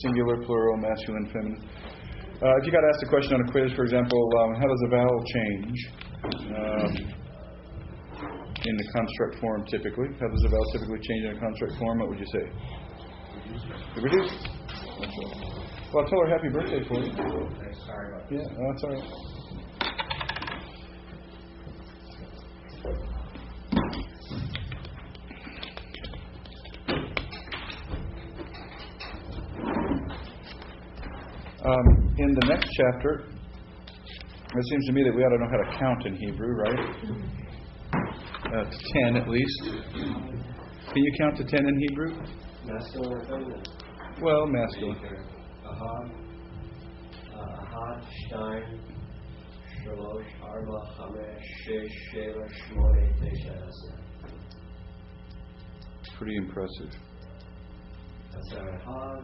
singular, plural, masculine, feminine. If you got asked a question on a quiz, for example, how does a vowel change in the construct form typically? How does a vowel typically change in a construct form? What would you say? It reduces. That's right. Well, I'll tell her happy birthday for you. Sorry about that. Yeah, that's all right. In the next chapter, it seems to me that we ought to know how to count in Hebrew, right? To 10 at least. Can you count to 10 in Hebrew? Masculine or feminine? Well, masculine. Ahad, Shtein, Shalosh, Arba, Chamesh, Shesh, Sheva, Shmone, Tesha, Asher. Pretty impressive. Asher Ahad,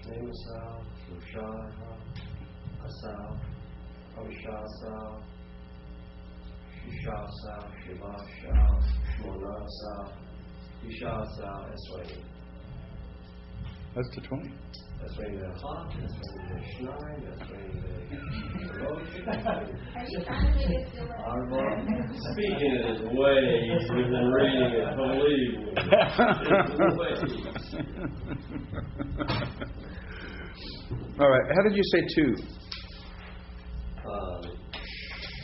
Shnei Masal, Shlosha Asal, Chamisha Asal, Shisha Asal, Sheva Asal, Shmona Asal, Tisha Asal, Esrei. That's to 20. That's when the hot, that's when the shnine, that's when the roach. Are you trying to make it feel like Arba. Speaking of his ways, we've been reading it, believe me. All right. How did you say 2?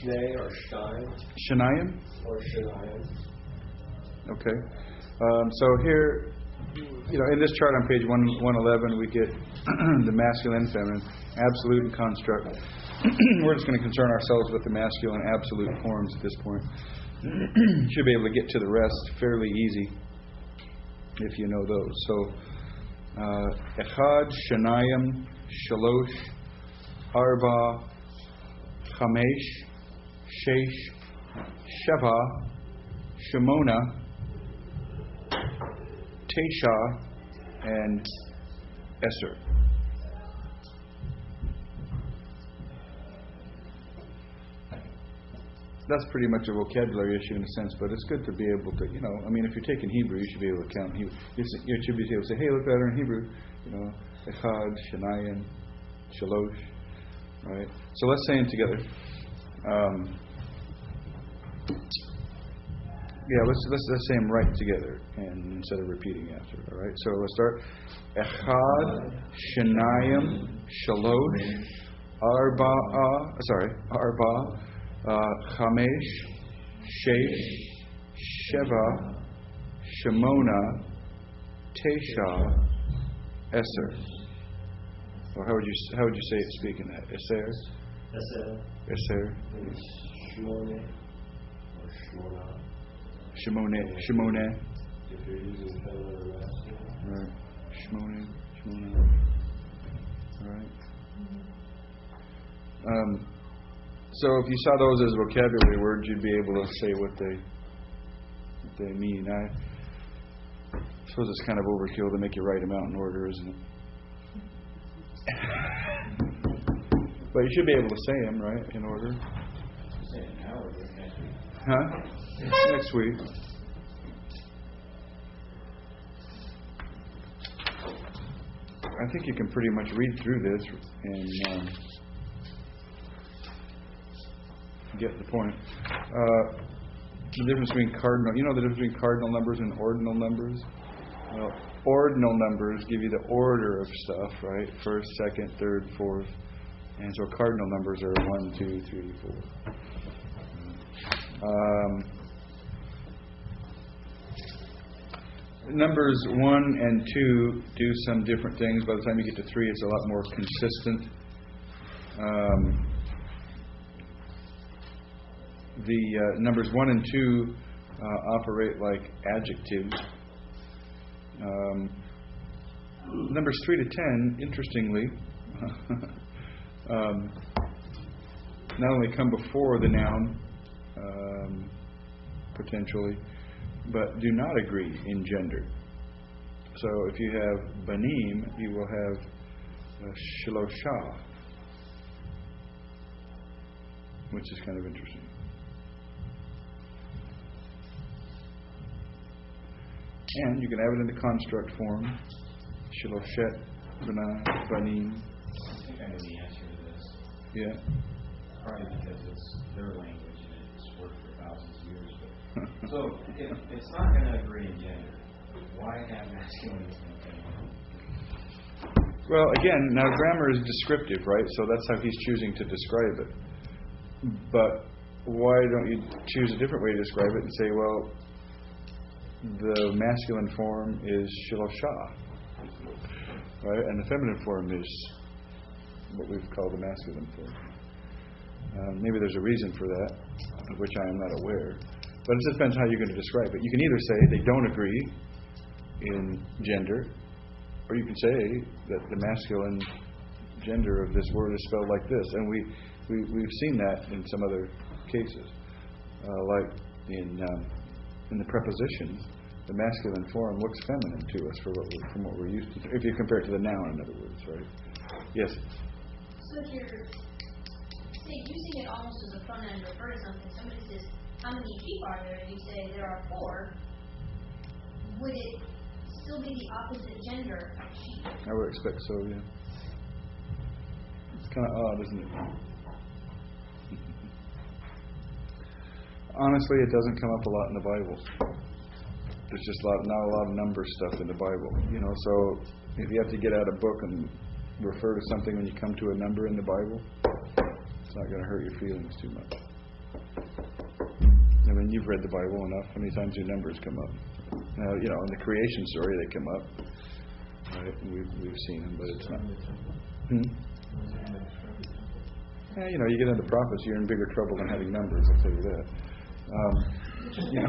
Shnei or Shtein. Shanayim? Or Shanayim. Okay. So here, in this chart on page 111, we get the masculine and feminine, absolute and construct. We're just going to concern ourselves with the masculine absolute forms at this point. Should be able to get to the rest fairly easy if you know those. So, Echad, Shanayim, Shalosh, Arba, Chamesh, Shesh, Sheva, Shemona, Tesha, and Esser. That's pretty much a vocabulary issue in a sense, but it's good to be able to, if you're taking Hebrew, you should be able to count Hebrew. You should be able to say, hey, look at her in Hebrew. Echad, Shanayim, Shalosh. Right? So let's say them together. Let's say them right together, and instead of repeating after. All right. So let's start. Echad, Shanayim, Shalosh, Arba, Chamesh, Shesh, Sheva, Shemona, Tesha, Esser. Or how would you say it speaking that? Esser. Esser. Shmone or Shmona. Shemone. If you're using feminine or masculine. Right. Shmone. All right. So if you saw those as vocabulary words, you'd be able to say what they mean. I suppose it's kind of overkill to make you write them out in order, isn't it? But you should be able to say them, right, in order. Say it now or next week? Huh? Next week. I think you can pretty much read through this and get the point. The difference between cardinal, the difference between cardinal numbers and ordinal numbers? Well, ordinal numbers give you the order of stuff, right? First, second, third, fourth. And so cardinal numbers are 1, 2, 3, 4. Numbers 1 and 2 do some different things. By the time you get to 3, it's a lot more consistent. The numbers 1 and 2 operate like adjectives. Numbers 3 to 10, interestingly, not only come before the noun, potentially, but do not agree in gender. So if you have banim, you will have shlosha, which is kind of interesting. And you can have it in the construct form, Shiloshet, Banim. I think I know the answer to this. Yeah. Probably because it's their language and it's worked for thousands of years. But so if it's not going to agree in gender, why have masculine and feminine? Well, again, now grammar is descriptive, right? So that's how he's choosing to describe it. But why don't you choose a different way to describe it and say, well, the masculine form is Shilosha, right? And the feminine form is what we've called the masculine form. Maybe there's a reason for that, of which I am not aware. But it just depends on how you're going to describe it. You can either say they don't agree in gender, or you can say that the masculine gender of this word is spelled like this. And we've seen that in some other cases. Like in the prepositions, the masculine form looks feminine to us from what we're used to. If you compare it to the noun, in other words, right? Yes? So if you're using it almost as a pronoun to refer to something, somebody says, how many sheep are there? And you say, there are 4. Would it still be the opposite gender of sheep? I would expect so, yeah. It's kind of odd, isn't it? Honestly, it doesn't come up a lot in the Bible. There's just not a lot of number stuff in the Bible. So if you have to get out a book and refer to something when you come to a number in the Bible, it's not going to hurt your feelings too much. I mean, you've read the Bible enough. How many times do numbers come up? Now, in the creation story, they come up. Right? We've seen them, but it's not. Yeah, you get into prophets, you're in bigger trouble than having numbers, I'll tell you that. Yeah,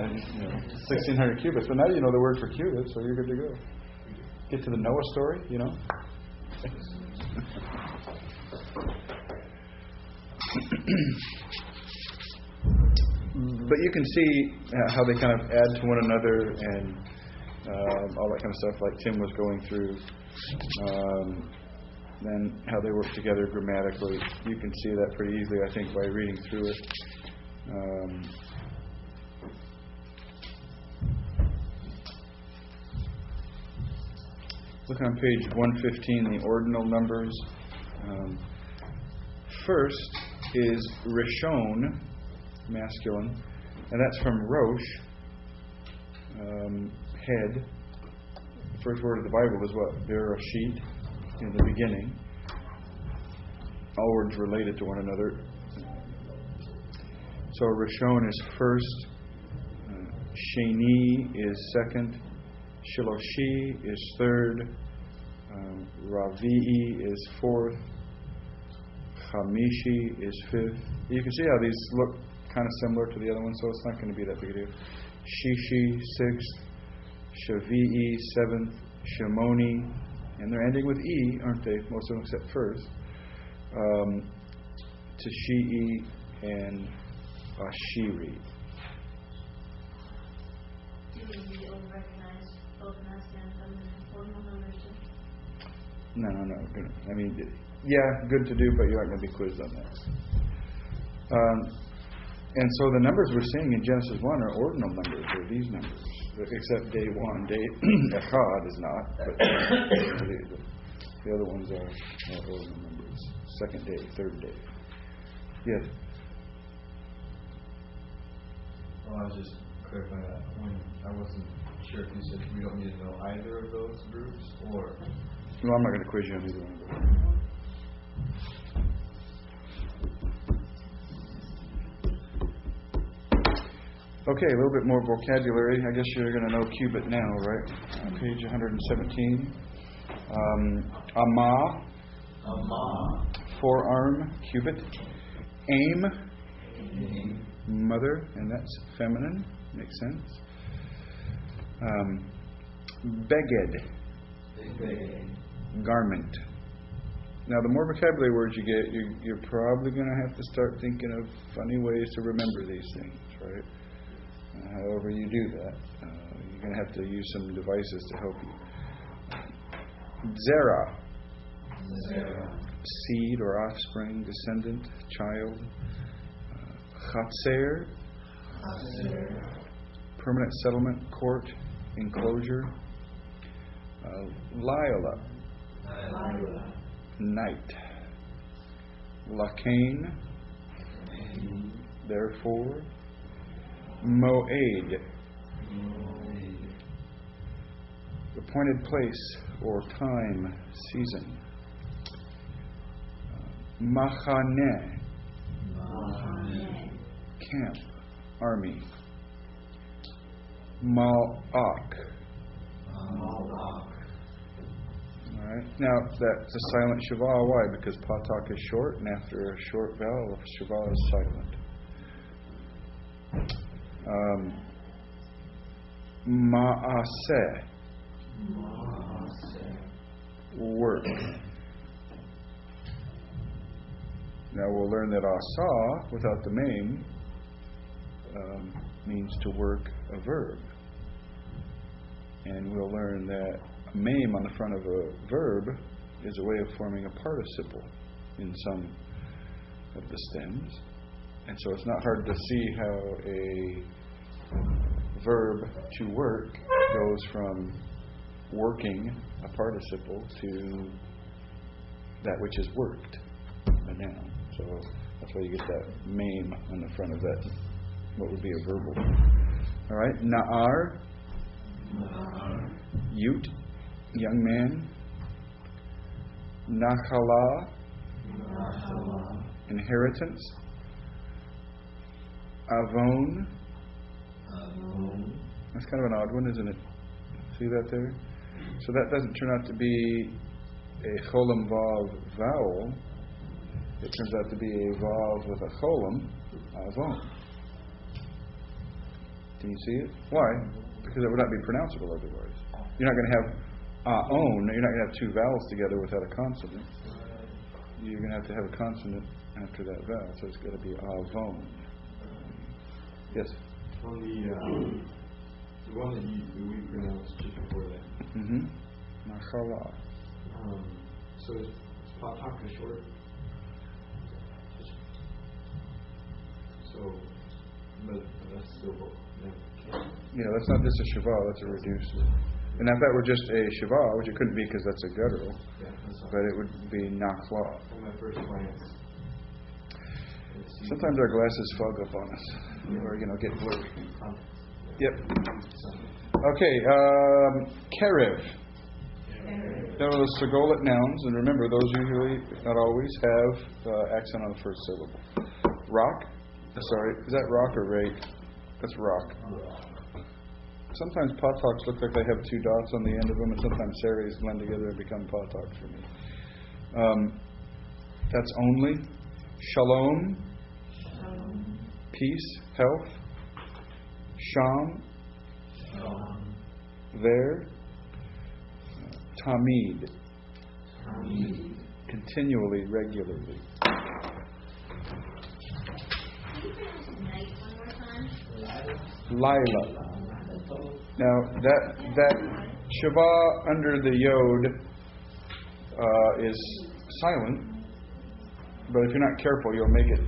1,600 cubits. But now you know the word for cubits, so you're good to go. Get to the Noah story, But you can see how they kind of add to one another and all that kind of stuff, like Tim was going through. And how they work together grammatically. You can see that pretty easily, I think, by reading through it. Look on page 115, the ordinal numbers. First is Rishon, masculine, and that's from Rosh, head. The first word of the Bible is what? Bereshit. In the beginning, all words related to one another. So Rishon is first, Sheni is second, Shiloshi is third, Ravi'i is fourth, Chamishi is fifth. You can see how these look kind of similar to the other ones, so it's not going to be that big a deal. Shishi sixth, Shavi'i seventh, Shemoni. And they're ending with E, aren't they? Most of them except first. Tashi'i and Ashiri. Do you recognize both masculine and feminine ordinal numbers too? No. I mean, yeah, good to do, but you aren't going to be quizzed on that. And so the numbers we're seeing in Genesis 1 are ordinal numbers, or these numbers. Except day 1. Day Echad is not, but the other ones are ordinal numbers. Second day, third day. Yes? Well, I was just clarifying that when I wasn't sure if you said we don't need to know either of those groups, or... No, I'm not going to quiz you on either one of those. Okay, a little bit more vocabulary. I guess you're going to know cubit now, right? Page 117. Amah. Forearm, cubit. Aim. Mother, and that's feminine. Makes sense. Beged. Garment. Now, the more vocabulary words you get, you're probably going to have to start thinking of funny ways to remember these things, right? However you do that, you're going to have to use some devices to help you. Zera. Seed or offspring, descendant, child. Chatzer. Permanent settlement, court, enclosure. Lila, night. Lakain, therefore. Moed, appointed place or time, season. Machaneh, camp, army. Mal'ak. Alright, now that's a silent shaval. Why? Because patak is short, and after a short vowel, shaval is silent. Ma'aseh, work. Now we'll learn that asa, without the maim, means to work a verb. And we'll learn that a maim on the front of a verb is a way of forming a participle in some of the stems. And so it's not hard to see how a verb to work goes from working, a participle, to that which is worked, a noun. So that's why you get that maim on the front of that, what would be a verbal. All right, na'ar, youth, young man. Nachala, inheritance. Avon, that's kind of an odd one, isn't it? See that there? So that doesn't turn out to be a cholam vav vowel. It turns out to be a vav with a cholam, avon. Can you see it? Why? Because it would not be pronounceable otherwise. You're not going to have aon. You're not going to have two vowels together without a consonant. You're going to have a consonant after that vowel, so it's going to be avon. Yes? On the one that we pronounced just before that. Machala. So is pataka short? So, but that's still Yeah, that's not just a shaval, that's a reduced. And if that were just a shaval, which it couldn't be because that's a guttural, but it would be nachla. From my first glance. Sometimes our glasses fog up on us, or get blurry. Yep. Okay, kerev. Those Sagolit nouns, and remember, those usually, not always, have accent on the first syllable. Rock. Sorry, is that rock or rake? That's rock. Sometimes pataks look like they have two dots on the end of them, and sometimes series blend together and become pataks for me. That's only. Shalom. Peace, health. Sham. There. Tamid. Continually, regularly. Lila. Now that shava under the yod is silent, but if you're not careful, you'll make it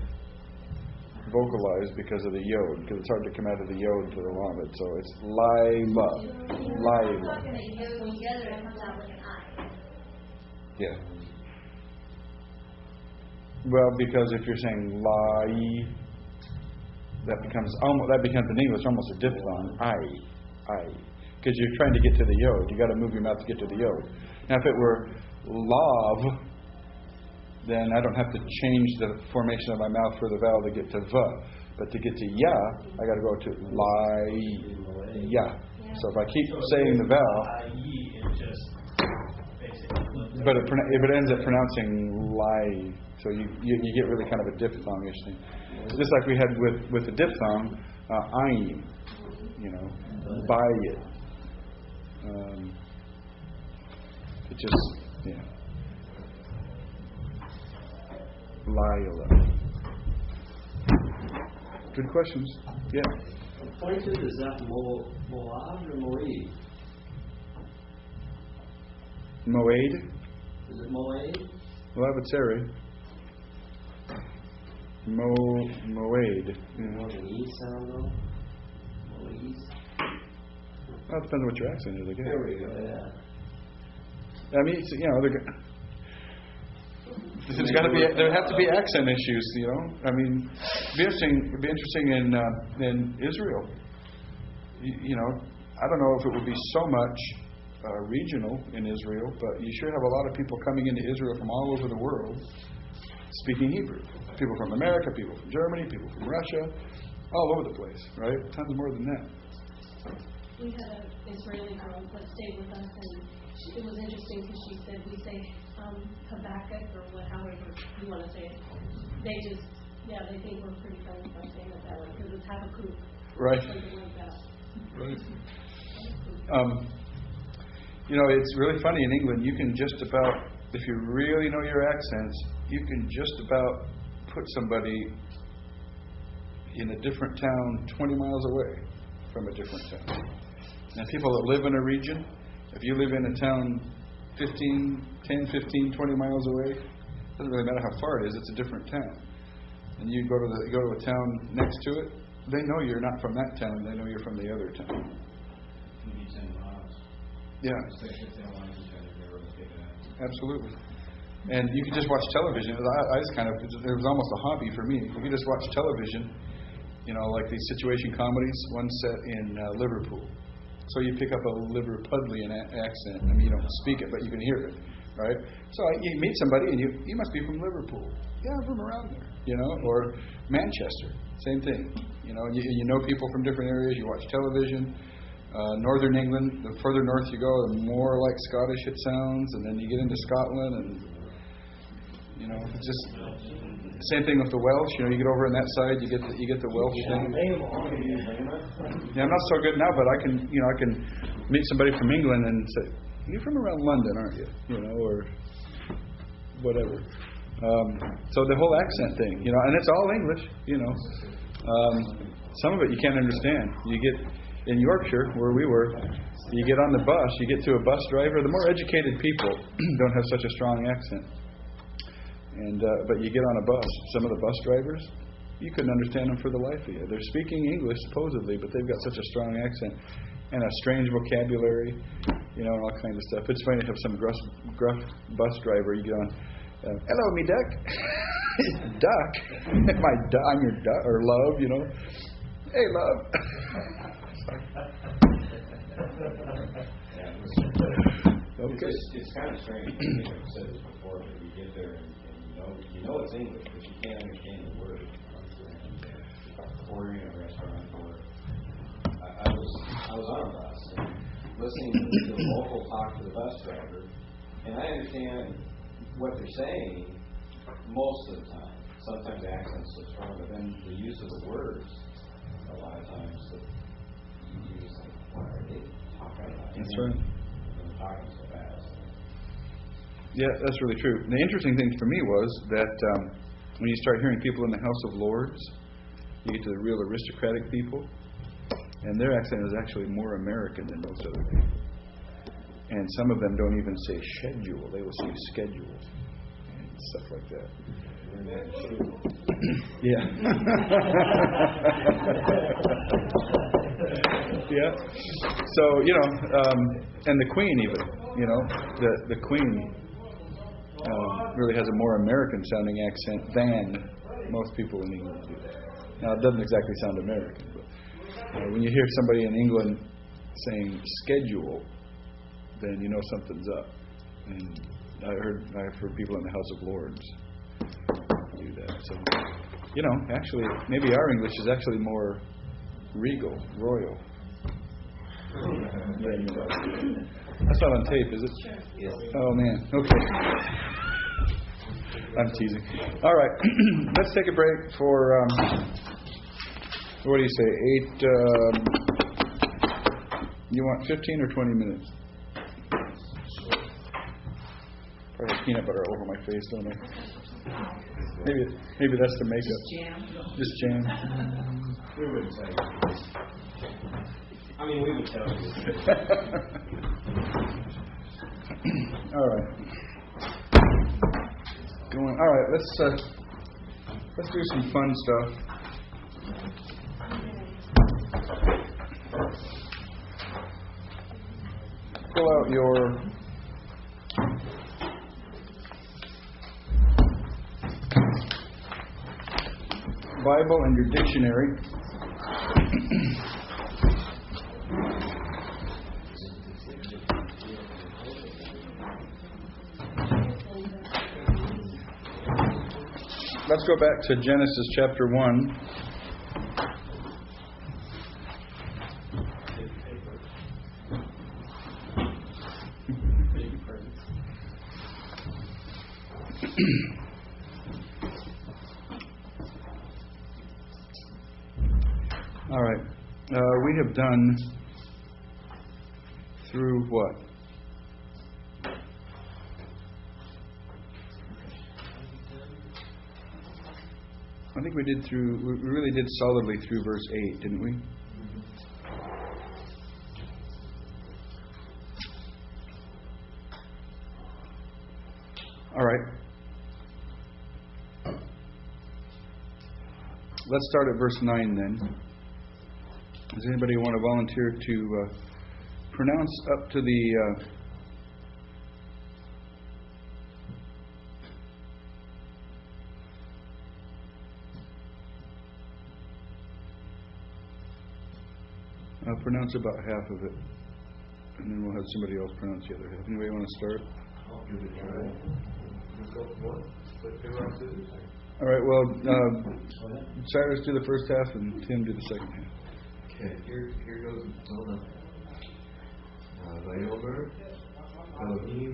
vocalized because of the yod, because it's hard to come out of the yod to the lamed. So it's Lila. Lila. Yeah. Well, because if you're saying lai, that becomes in English almost a diphthong. I, because you're trying to get to the yod. You got to move your mouth to get to the yod. Now, if it were lav, then I don't have to change the formation of my mouth for the vowel to get to v. But to get to ya, I got to go to lai, ya. So if I keep saying the vowel, but it ends up pronouncing lai. So you get really kind of a diphthongish thing. Just like we had with the diphthong, ayin, by it. It just, Lila. Good questions. Yeah. Appointed, is that Moab or Moed? Moed. Is it Moed? Lavatseri. Moed. More than E sound though? Moed? Well, it depends on what your accent is, I guess. There we go, yeah. I mean, there's got to be there have to be accent issues. I mean, it'd be interesting in Israel. I don't know if it would be so much regional in Israel, but you sure have a lot of people coming into Israel from all over the world speaking Hebrew. People from America, people from Germany, people from Russia, all over the place, right? Tons more than that. We had an Israeli girl that stayed with us, and it was interesting because she said, we say Habakkuk, or however you want to say it. They think we're pretty funny by saying it that way, because it's Habakkuk. Right. Something like that. Right. It's really funny in England. You can just about, if you really know your accents, you can just about put somebody in a different town 20 miles away from a different town. And people that live in a region, if you live in a town 10, 15, 20 miles away, it doesn't really matter how far it is, it's a different town. And you go to a town next to it, they know you're not from that town, they know you're from the other town. Maybe 10 miles. Yeah. Especially if they don't like each other, they're really picking up. Absolutely. And you can just watch television. It was almost a hobby for me. You can just watch television, like these situation comedies, one set in Liverpool. So you pick up a Liverpudlian accent. I mean, you don't speak it, but you can hear it, right? So you meet somebody, and you must be from Liverpool. Yeah, I'm from around there, or Manchester. Same thing. You know people from different areas. You watch television. Northern England, the further north you go, the more like Scottish it sounds, and then you get into Scotland, and it's just same thing with the Welsh. You get over on that side, you get the Welsh thing. Yeah, I'm not so good now, but I can meet somebody from England and say, "You're from around London, aren't you?" Or whatever. So the whole accent thing, and it's all English. Some of it you can't understand. You get in Yorkshire, where we were, you get on the bus, you get to a bus driver. The more educated people don't have such a strong accent. But you get on a bus, some of the bus drivers, you couldn't understand them for the life of you. They're speaking English, supposedly, but they've got such a strong accent and a strange vocabulary, and all kinds of stuff. It's funny to have some gruff bus driver. You get on, hello, me duck. Duck? I'm your duck, or love, Hey, love. Okay. It's kind of strange. I've said this before, but you get there and you know it's English, but you can't understand the word. Ordering at a restaurant, or I was on a bus and listening to the local talk to the bus driver, and I understand what they're saying most of the time. Sometimes the accent's so strong, but then the use of the words, a lot of times, you just think, what are they talking about? That's right. They're talking so fast. Yeah, that's really true. And the interesting thing for me was that when you start hearing people in the House of Lords, you get to the real aristocratic people, and their accent is actually more American than most other people. And some of them don't even say schedule; they will say schedule and stuff like that. Yeah. Yeah. So and the Queen even, the Queen really has a more American-sounding accent than most people in England do. Now, it doesn't exactly sound American, but when you hear somebody in England saying schedule, then you know something's up. And I've heard people in the House of Lords do that. So, actually, maybe our English is actually more regal, royal. That's not on tape, is it? Sure. Yes. Oh, man. Okay. I'm teasing. All right. Let's take a break for, what do you say, 8, you want 15 or 20 minutes? Probably peanut butter all over my face, don't I? Maybe that's the makeup. Just jam. We wouldn't tell you. I mean, we would tell you. All right. All right. Let's do some fun stuff. Pull out your Bible and your dictionary. Let's go back to Genesis chapter 1. All right. We have done through what? I think we really did solidly through verse 8, didn't we? All right. Let's start at verse 9 then. Does anybody want to volunteer to pronounce up to the pronounce about half of it, and then we'll have somebody else pronounce the other half. Anybody want to start? I'll give it a try. Just go for one. Flip paper, rock, scissors. All right. Well, Cyrus do the first half, and Tim do the second half. Okay, here goes. Hold on. Vayomer, Elohim,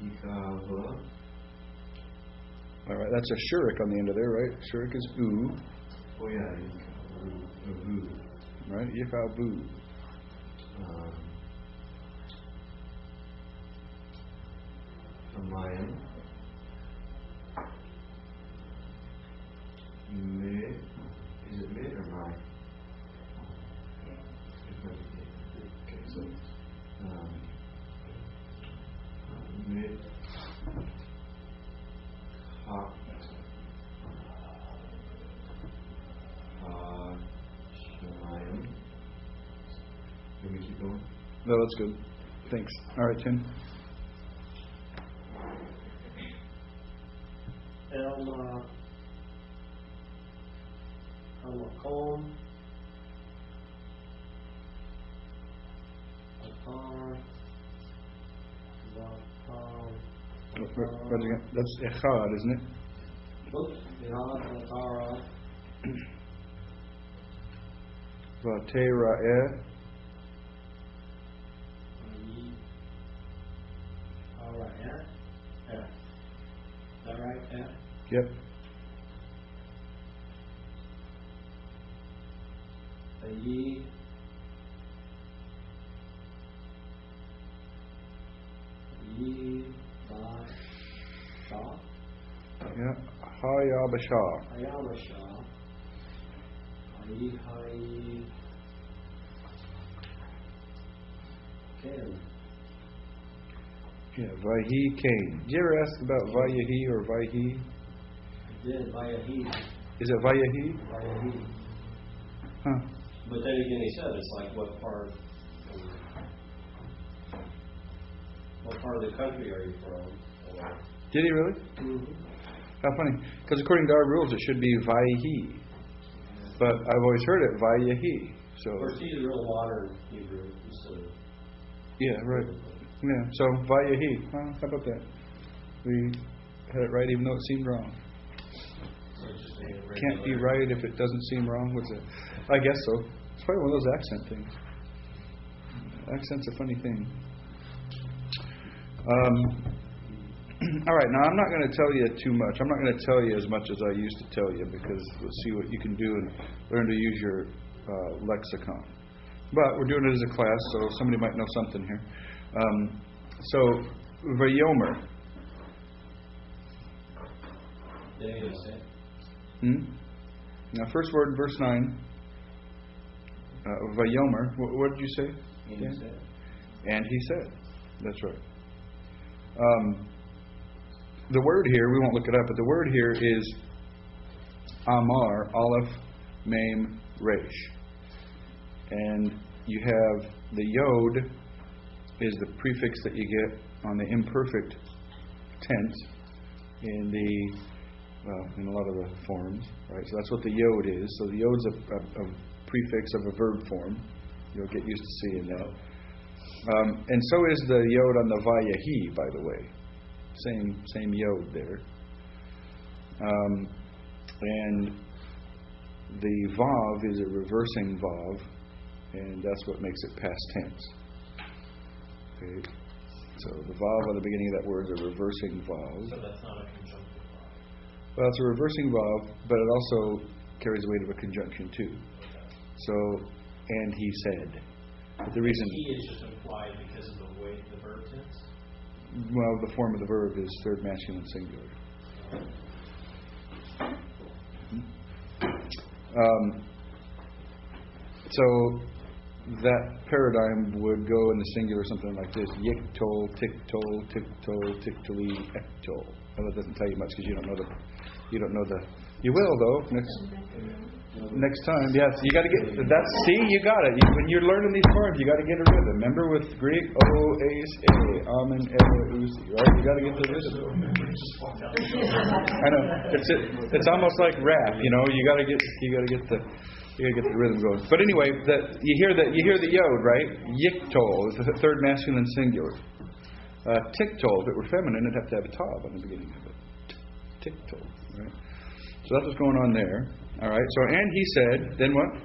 Yikava. All right. That's a shurik on the end of there, right? Shurik is oo. Oh yeah, Yikavu. Right? Yikavu. Amayim. Mid. Is it mid or my? Okay, so mid. Hot. Shemayim. Can we keep going? No, that's good. Thanks. All right, Tim. Elmakom, Atar, Once again, that's echad, isn't it? Yad, Atara, Vatera'eh. Alright, yeah. Is that right? Yeah. Yep. Ye. Ye. Shah. Yeah. Hayabashah. Hayabashah. Hay. Ken. Yeah. Vahi Cain. Did you ever ask about Vayahi or Vahi? I did. Vayahi. Is it Vayahi? Vayahi. Huh. But then again, he said it's like what part of the country are you from? Did he really? Mm-hmm. How funny. Because according to our rules, it should be Vaihi. But I've always heard it Vayahi. So. Of course, he's a real modern Hebrew. Yeah, right. Yeah, so Vayahi. Well, how about that? We had it right even though it seemed wrong. Can't be right if it doesn't seem wrong. What's it? I guess so. It's probably one of those accent things. Accent's a funny thing. All right, now I'm not going to tell you too much. I'm not going to tell you as much as I used to tell you because we'll see what you can do and learn to use your lexicon. But we're doing it as a class, so somebody might know something here. So, Vayomer. Now, first word, verse 9. Vayomer. What did you say? And he said. And he said. That's right. The word here, we won't look it up, but the word here is Amar, Aleph, Mem, Resh. And you have the Yod is the prefix that you get on the imperfect tense in a lot of the forms, right? So that's what the yod is. So the yod's a prefix of a verb form. You'll get used to seeing that. And so is the yod on the vayahi, by the way. Same yod there. And the vav is a reversing vav, and that's what makes it past tense. Okay. So the vav at the beginning of that word is a reversing vav. So that's not a conjunctive vav. Well, it's a reversing vav, but it also carries the weight of a conjunction too. Okay. So, and he said. But the reason He is just implied because of the way the verb tense? well, the form of the verb is third masculine singular. So that paradigm would go in the singular something like this: yiktol, tiktol, tiktol, tiktoli, ektol. Well, that doesn't tell you much because you don't know the. You will though next time. Yes, you got to get that. See, you got it. When you're learning these forms, you got to get a rhythm. Remember with Greek, o, ace, a, amen, usi, right? You got to get the rhythm. I know it's almost like rap. You know, you got to get the rhythm going. But anyway, you hear the yod, right? Yiktol is the third masculine singular. Tiktol, if it were feminine, it'd have to have a tav on the beginning of it. Tiktol, right? So that's what's going on there. All right. So, and he said, then what?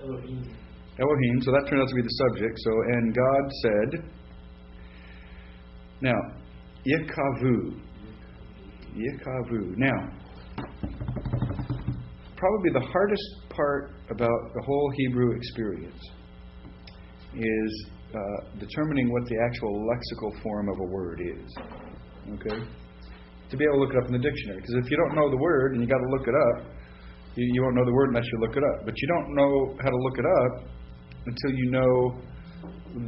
Elohim. So that turned out to be the subject. So, and God said, now, Yekavu. Now, probably the hardest part about the whole Hebrew experience is determining what the actual lexical form of a word is. Okay? To be able to look it up in the dictionary. Because if you don't know the word and you got to look it up, you won't know the word unless you look it up. But you don't know how to look it up until you know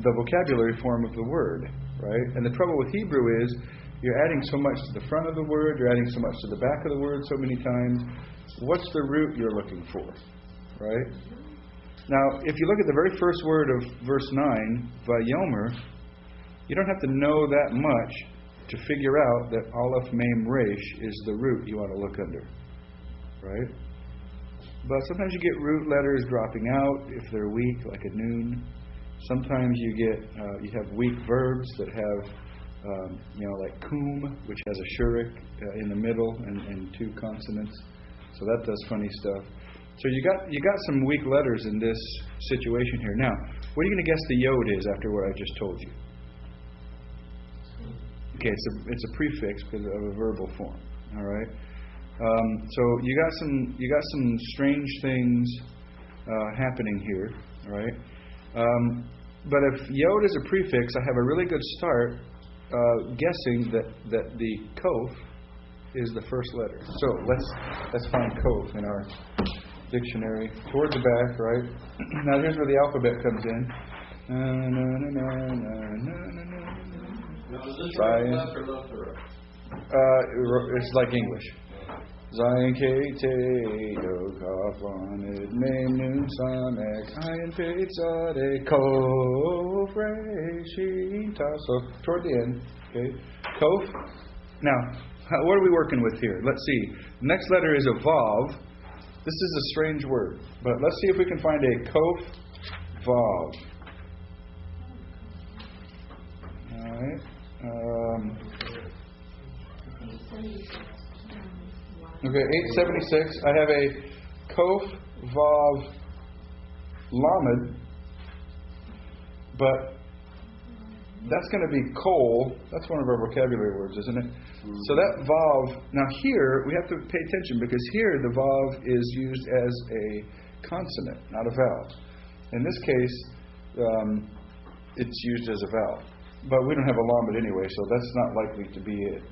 the vocabulary form of the word, right? And the trouble with Hebrew is you're adding so much to the front of the word, you're adding so much to the back of the word so many times. What's the root you're looking for, right? Now, if you look at the very first word of verse 9, Vayomer, you don't have to know that much to figure out that Aleph Mem Resh is the root you want to look under, right? But sometimes you get root letters dropping out if they're weak, like a noon. Sometimes you have weak verbs that have, like kum, which has a shurik in the middle and two consonants. So that does funny stuff. So you got some weak letters in this situation here. Now, what are you going to guess the yod is after what I just told you? Okay, it's a prefix because of a verbal form. All right. So you got some strange things happening here. All right. But if yod is a prefix, I have a really good start guessing that the kof is the first letter. So let's find kof in our dictionary toward the back. Right. Now here's where the alphabet comes in. Now, is this right left or left or right? It's like English. Zayin K Te Do Kaf Lamed Mem Nun Samek Ayin Pei Tzadeh Kof Re Shin Ta. So toward the end, okay. Kof. Now, what are we working with here? Let's see. The next letter is a vav. This is a strange word, but let's see if we can find a kof vav. All right. Okay, 876. I have a kof vav lamed, but that's going to be kol. That's one of our vocabulary words, isn't it? So that vav. Now here we have to pay attention because here the vav is used as a consonant, not a vowel. In this case, it's used as a vowel. But we don't have a lamed anyway, so that's not likely to be it.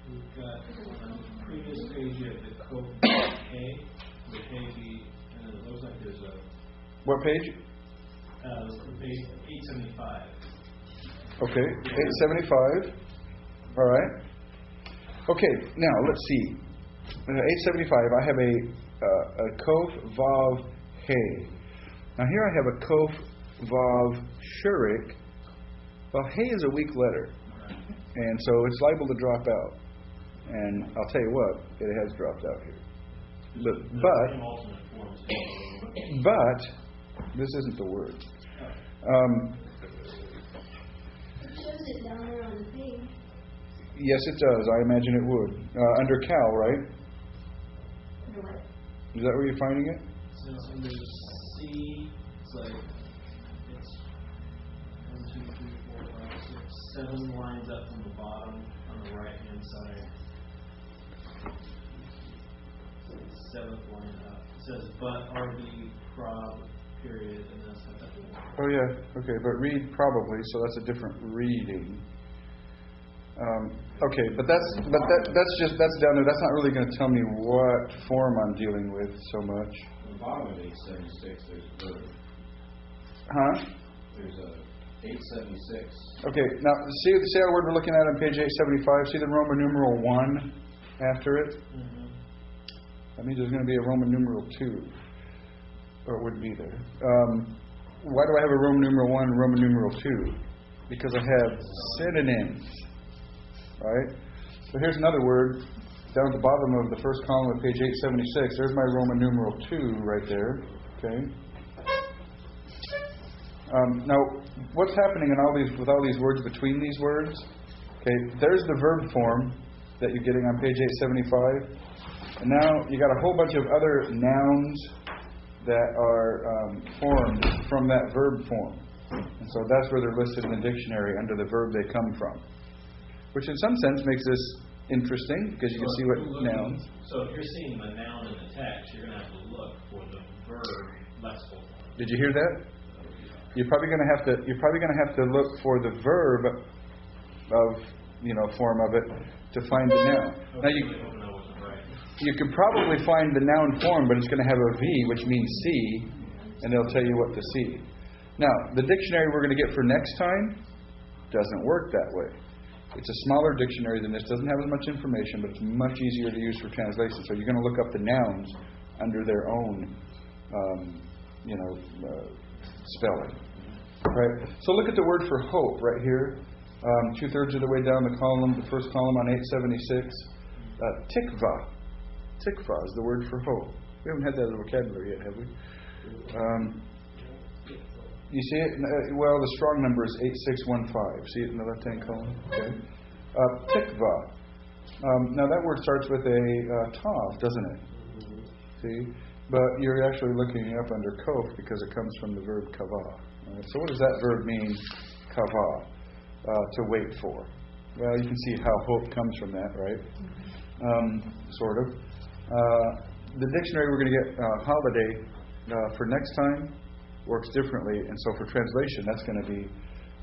We've got on the previous page you have the code A, the KB, and then it looks like there's a What page? page 875. Okay, 875. All right. Okay, now let's see. 875. I have a kof vav hey. Now here I have a kof vav, shurik. Well, hey is a weak letter, and so it's liable to drop out. And I'll tell you what, it has dropped out here. But this isn't the word. It shows it down there on the page. Yes, it does. I imagine it would. Under Cal, right? Under what? Is that where you're finding it? So it's under C, it's like, it's 1, 2, 3, 4, 5, 6, 7 lines up from the bottom on the right-hand side. 7th line up. It says, but RB, prob, period, and that's how that works. Oh yeah. Okay, but read probably, so that's a different reading. Okay, but that's down there. That's not really going to tell me what form I'm dealing with so much. On the bottom of 876, there's a verb. Huh? There's a 876. Okay, now see our word we're looking at on page 875. See the Roman numeral 1 after it. Mm-hmm. That means there's going to be a Roman numeral 2, or it wouldn't be there. Why do I have a Roman numeral 1 and Roman numeral 2? Because I have synonyms. Right? So here's another word down at the bottom of the first column of page 876. There's my Roman numeral 2 right there. Okay. Now, what's happening with all these words between these words? Okay, there's the verb form that you're getting on page 875. And now you got a whole bunch of other nouns that are formed from that verb form. And so that's where they're listed in the dictionary under the verb they come from. Which in some sense makes this interesting because you can see what nouns. So if you're seeing the noun in the text, you're going to have to look for the verb lexical form. Did you hear that? You're probably going to have to look for the verb of form of it to find the noun. Now you could probably find the noun form, but it's going to have a V, which means see, and they'll tell you what to see. Now, the dictionary we're going to get for next time doesn't work that way. It's a smaller dictionary than this, doesn't have as much information, but it's much easier to use for translation. So you're going to look up the nouns under their own, spelling. Right? So look at the word for hope right here. 2/3 of the way down the column, the first column on 876. Tikva. Tikva is the word for hope. We haven't had that as a vocabulary yet, have we? You see it? Well, the strong number is 8615. See it in the left-hand column? Okay. Tikva. Now that word starts with a tav, doesn't it? See? But you're actually looking up under kof because it comes from the verb kava. Right? So what does that verb mean, kava? To wait for. Well, you can see how hope comes from that, right? Sort of. The dictionary we're going to get holiday for next time works differently, and so for translation that's going to be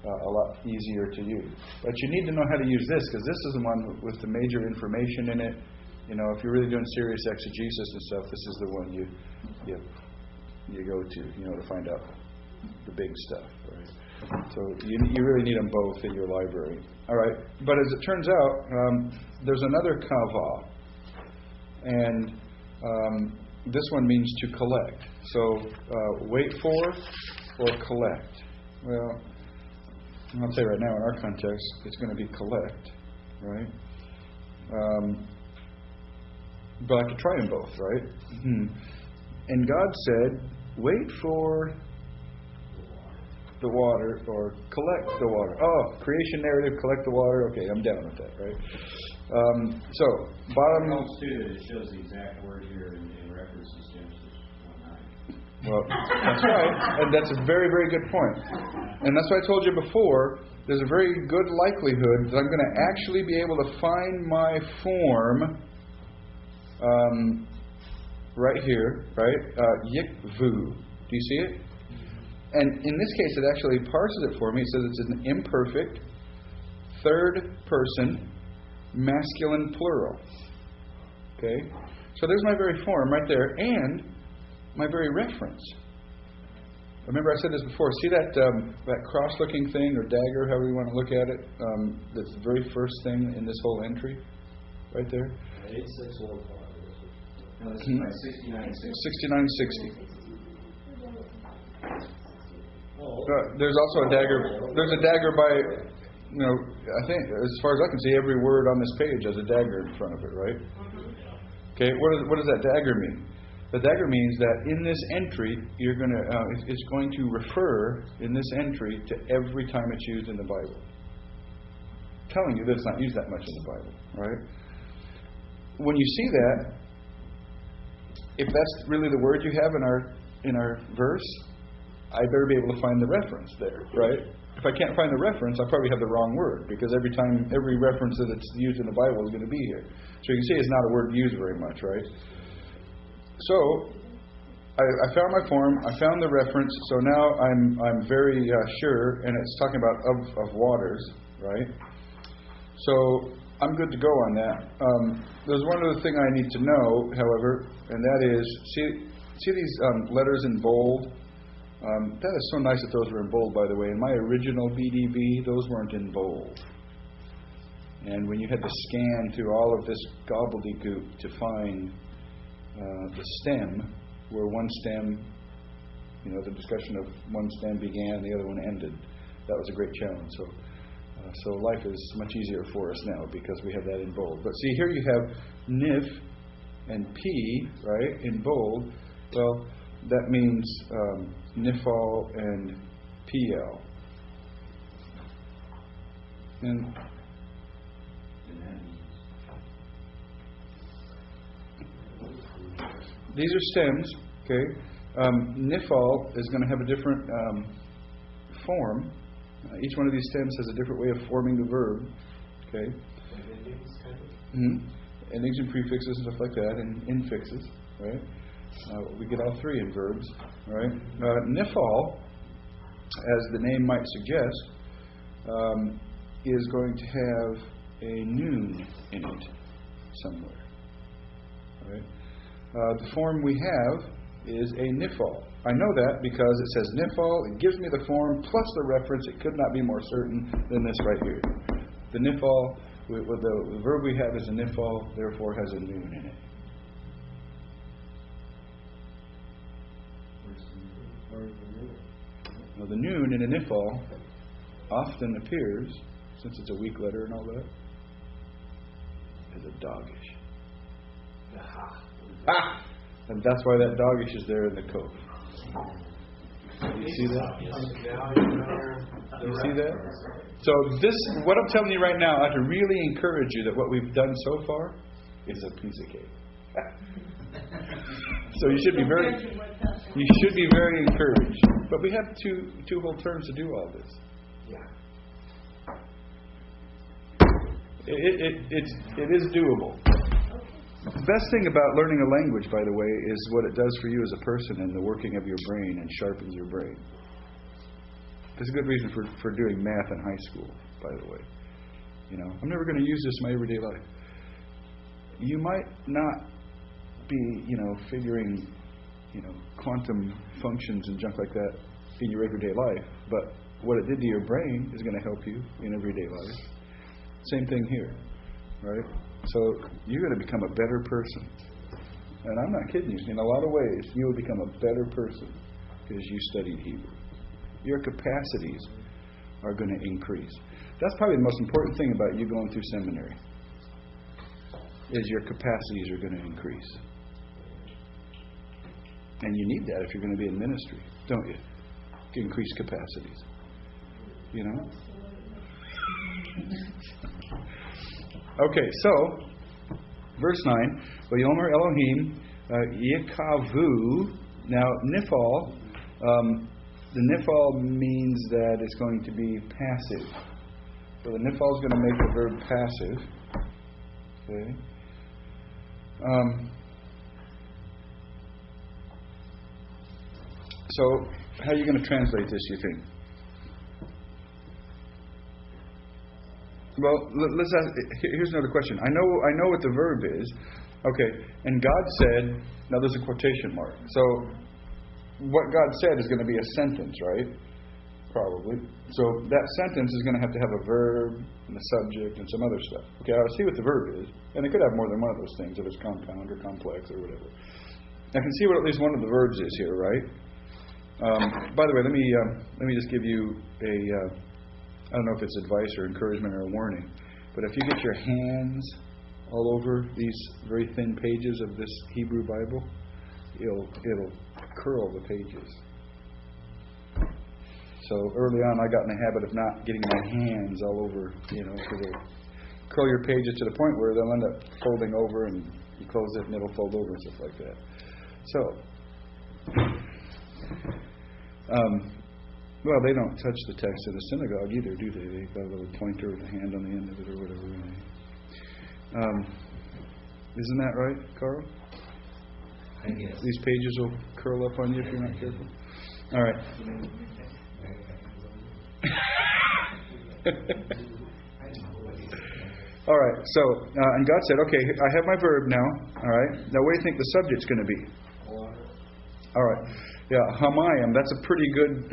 a lot easier to use. But you need to know how to use this because this is the one with the major information in it. If you're really doing serious exegesis and stuff, this is the one you go to, to find out the big stuff, right? So you really need them both in your library. All right, but as it turns out, there's another kava, and this one means to collect. So wait for or collect. Well, I'll tell you right now, in our context, it's going to be collect, right? But I could try them both, right? Mm-hmm. And God said, wait for the water, or collect the water. Oh, creation narrative, collect the water. Okay, I'm down with that, right? So, bottom. Helps too that it shows the exact word here in references Genesis 1:9. Well, that's right, and that's a very, very good point. And that's what I told you before. There's a very good likelihood that I'm going to actually be able to find my form right here, right? Yikvu. Do you see it? And in this case, it actually parses it for me. It says it's an imperfect, third person, masculine plural. Okay? So there's my very form right there, and my very reference. Remember I said this before. See that cross-looking thing, or dagger, however you want to look at it? That's the very first thing in this whole entry, right there. 8615. No, this is by 6960. 6960. Oh, There's also a dagger. There's a dagger by, I think, as far as I can see, every word on this page has a dagger in front of it, right? Okay, what does that dagger mean? The dagger means that in this entry, it's going to refer in this entry to every time it's used in the Bible. Telling you that it's not used that much in the Bible, right? When you see that, if that's really the word you have in our verse, I better be able to find the reference there, right? If I can't find the reference, I probably have the wrong word, because every reference that it's used in the Bible is going to be here. So you can see it's not a word used very much, right? So I found my form, I found the reference, so now I'm very sure, and it's talking about of waters, right? So I'm good to go on that. There's one other thing I need to know, however, and that is, see these letters in bold? That is so nice that those were in bold, by the way. In my original BDB, those weren't in bold. And when you had to scan through all of this gobbledygook to find the stem, where one stem, the discussion of one stem began, the other one ended, that was a great challenge. So life is much easier for us now because we have that in bold. But see, here you have Nif and P, right, in bold. Well, that means Nifal and PL. And these are stems, okay? Nifal is going to have a different form. Each one of these stems has a different way of forming the verb, okay? Endings and prefixes and stuff like that, and infixes, right? We get all three in verbs, right? Nifal, as the name might suggest, is going to have a noon in it somewhere, right? The form we have is a nifal. I know that because it says nifal. It gives me the form plus the reference. It could not be more certain than this right here. The nifal, the verb we have is a nifal, therefore has a noon in it. Now the noon in a nifal often appears, since it's a weak letter and all that, as a doggish. And that's why that doggish is there in the code. You see that? You see that? So this, what I'm telling you right now, I have to really encourage you that what we've done so far is a piece of cake. So you should be very encouraged. But we have two whole terms to do all this. It is doable. The best thing about learning a language, by the way, is what it does for you as a person and the working of your brain and sharpens your brain. There's a good reason for doing math in high school, by the way. I'm never going to use this in my everyday life. You might not be, figuring, quantum functions and junk like that in your everyday life, but what it did to your brain is going to help you in everyday life. Same thing here, right? So you're going to become a better person. And I'm not kidding you. In a lot of ways, you will become a better person because you studied Hebrew. Your capacities are going to increase. That's probably the most important thing about you going through seminary, is your capacities are going to increase. And you need that if you're going to be in ministry, don't you? To increase capacities. Okay, so, verse 9, Vayomer Elohim Yikavu. Now, Nifal, the Nifal means that it's going to be passive. So the Nifal is going to make the verb passive. Okay. So, how are you going to translate this, you think? Well, let's ask. Here's another question. I know what the verb is. Okay, and God said. Now there's a quotation mark. So, what God said is going to be a sentence, right? Probably. So that sentence is going to have a verb and a subject and some other stuff. Okay, I'll see what the verb is, and it could have more than one of those things if it's compound or complex or whatever. I can see what at least one of the verbs is here, right? By the way, let me just give you a I don't know if it's advice or encouragement or a warning, but if you get your hands all over these very thin pages of this Hebrew Bible, it'll curl the pages. So early on, I got in the habit of not getting my hands all over, because it'll curl your pages to the point where they'll end up folding over, and you close it and it'll fold over and stuff like that. So, well, they don't touch the text in the synagogue either, do they? They've got a little pointer with a hand on the end of it or whatever. Isn't that right, Carl? I guess. These pages will curl up on you if you're not careful. All right. All right. So, and God said, "Okay, I have my verb now. All right. Now, what do you think the subject's going to be?" All right. Yeah, hamayim. That's a pretty good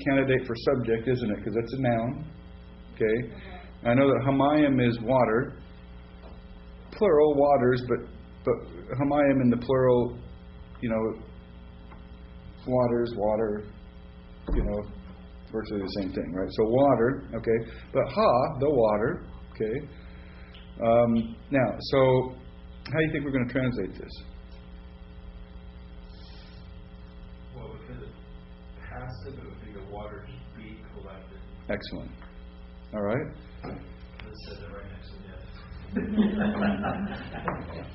candidate for subject, isn't it? Because that's a noun. Okay. I know that hamayim is water, plural waters, but hamayim in the plural, waters, water, virtually the same thing, right? So water, okay. But the water, okay. Now, so how do you think we're going to translate this? Well, because it's passive, it would be the waters be collected. Excellent. All right. It says it right next to the other.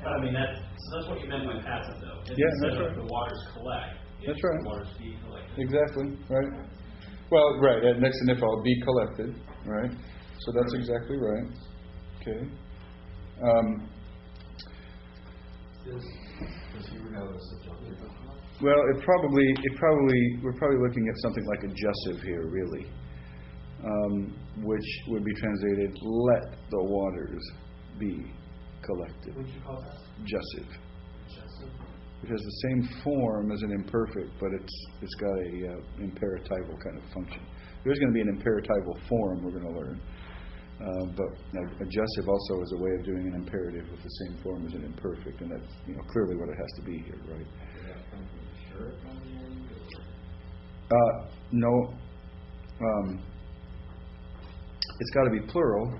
But I mean, that's what you meant by passive, though. Yeah, that's right. The waters collect. That's right. The waters be collected. Exactly. Right. Well, right. Next to nifal, be collected. Right. So that's exactly right. Okay. Does he have a subjunctive? Well, we're probably looking at something like a jussive here, really, which would be translated, "Let the waters be collected." What would you call that? Jussive. Jussive? Which has the same form as an imperfect, but it's got a imperatival kind of function. There's going to be an imperatival form we're going to learn. But a jussive also is a way of doing an imperative with the same form as an imperfect, and that's clearly what it has to be here, right? No. It's got to be plural.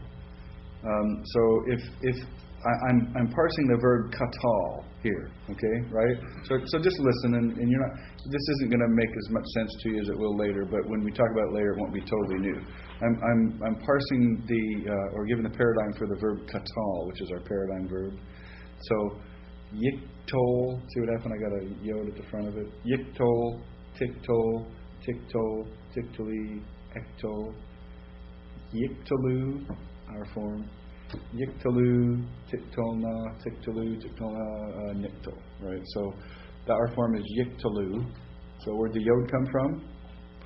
So if I'm parsing the verb katal here, okay, right? So just listen, and you're not. This isn't going to make as much sense to you as it will later. But when we talk about it later, it won't be totally new. I'm parsing or giving the paradigm for the verb katal, which is our paradigm verb. So yiktol. See what happened? I got a yod at the front of it. Yiktol, tiktol, tiktol, tiktoli, ektol, yiktolu, our form. Yiktalu, tiktolna, tiktolu, tiktolna, niktol. Right? So our form is yiktalu. So where'd the yod come from?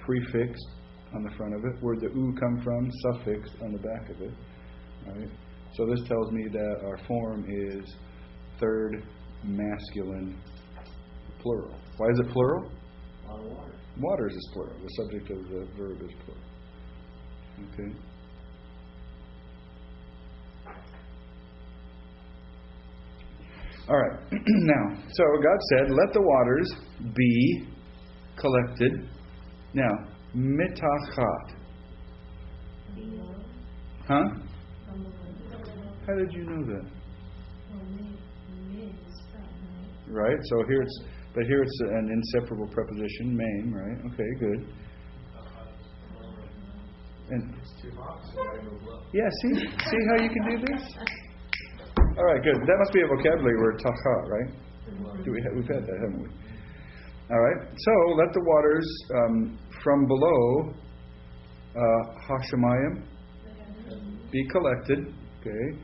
Prefixed on the front of it. Where'd the u come from? Suffixed on the back of it. Right? So this tells me that our form is third masculine plural. Why is it plural? Water. Waters is plural. The subject of the verb is plural. Okay. All right. Now, so God said, "Let the waters be collected." Now, mitachat. Huh? How did you know that? Right. So here it's an inseparable preposition, main. Right. Okay. Good. And yeah. See how you can do this. All right, good. That must be a vocabulary word, tacha, right? We've had that, haven't we? All right. So let the waters from below Hashemayim be collected. Okay.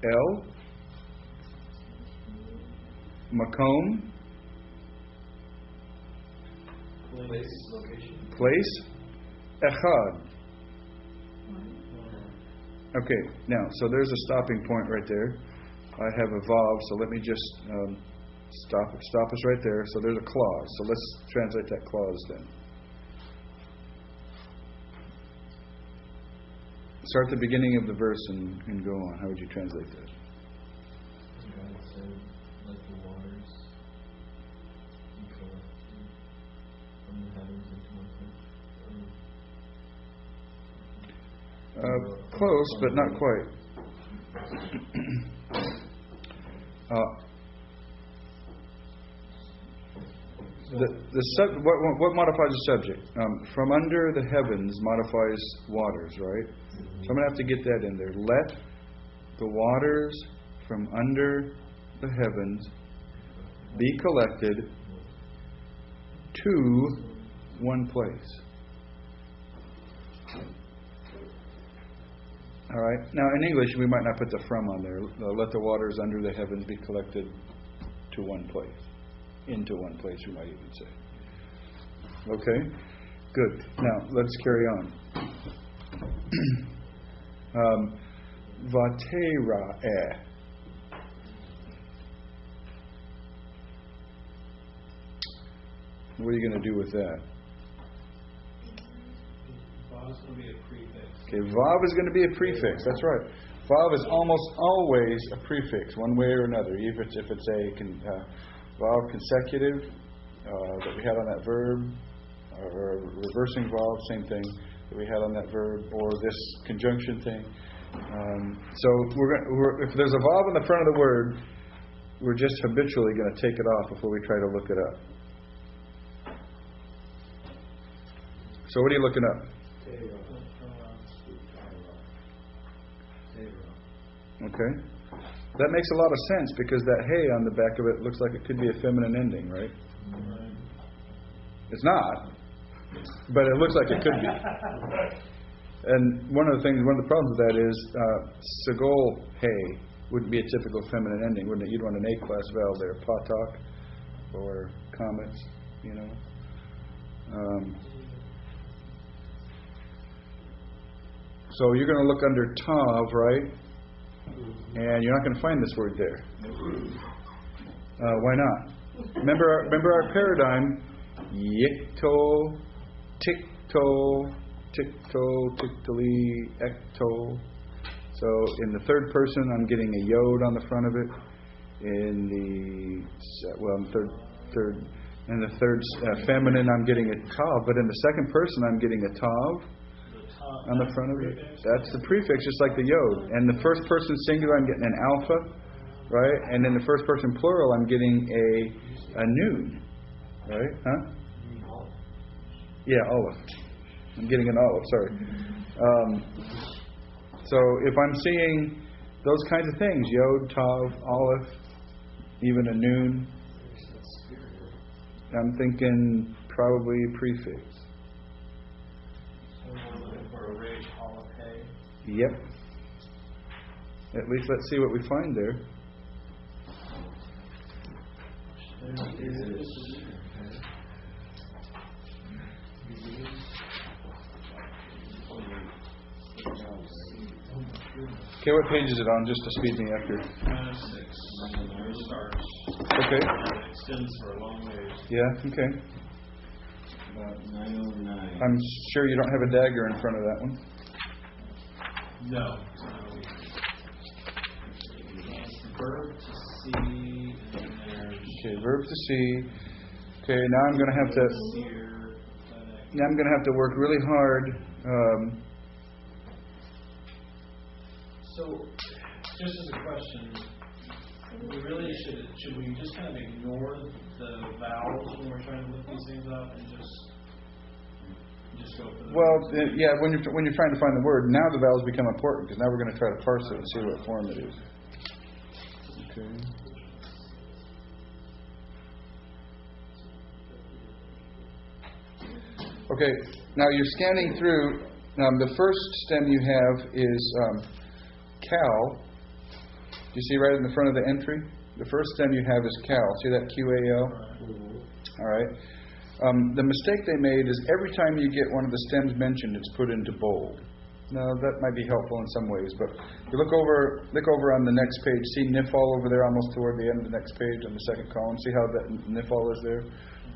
El Makom place Echad. Okay, now, so there's a stopping point right there. I have a vav, so let me just stop us right there. So there's a clause. So let's translate that clause then. Start the beginning of the verse and go on. How would you translate that? God said, "Let the waters be collected." Close, but not quite. What modifies the subject? From under the heavens modifies waters, right? So I'm going to have to get that in there. Let the waters from under the heavens be collected to one place. All right. Now, in English, we might not put the from on there. Let the waters under the heavens be collected to one place. Into one place, you might even say. Okay? Good. Now, let's carry on. Vatera'eh. What are you going to do with that? Vav is going to be a prefix. Okay, Vav is going to be a prefix. That's right. Vav is almost always a prefix, one way or another. Even if it's a Vav consecutive that we had on that verb, or reversing Vav, same thing that we had on that verb, or this conjunction thing. So if there's a Vav in the front of the word, we're just habitually going to take it off before we try to look it up. So what are you looking up? Okay. That makes a lot of sense because that hey on the back of it looks like it could be a feminine ending, right? It's not, but it looks like it could be. And one of the problems with that is Segol hey wouldn't be a typical feminine ending, wouldn't it? You'd want an A-class vowel there, patak or comets, you know. So you're going to look under tav, right? And you're not going to find this word there. Why not? Remember our paradigm. Yikto, tikto, tikto, tiktali, ekto. So in the third person, I'm getting a yod on the front of it. In the third feminine, I'm getting a tav. But in the second person, I'm getting a tav on the front of it. That's the prefix, just like the yod. And the first person singular, I'm getting an alpha, right? And in the first person plural, I'm getting a noon, right? Huh? Yeah, olive. I'm getting an olive. Sorry. So if I'm seeing those kinds of things, yod, tav, olive, even a noon, I'm thinking probably prefix. Yep. At least let's see what we find there. Okay, what page is it on, just to speed me up here? -6. It starts. Okay. It extends for a long ways. Yeah, okay. About 909. I'm sure you don't have a dagger in front of that one. No. Verb to see, and then there's Okay, verb to see. Okay, now I'm going to have to. seer, Now I'm going to have to work really hard. So, just as a question, we really should we just kind of ignore the vowels when we're trying to look these things up and just go for the Well, yeah, when you're trying to find the word, now the vowels become important because now we're going to try to parse it and see what form it is. Okay. Okay, now you're scanning through. The first stem you have is cal. Do you see right in the front of the entry? The first stem you have is cal. See that QAL? All right. The mistake they made is every time you get one of the stems mentioned, it's put into bold. Now, that might be helpful in some ways, but if you look over on the next page, see nifal over there almost toward the end of the next page on the second column. See how that nifal is there?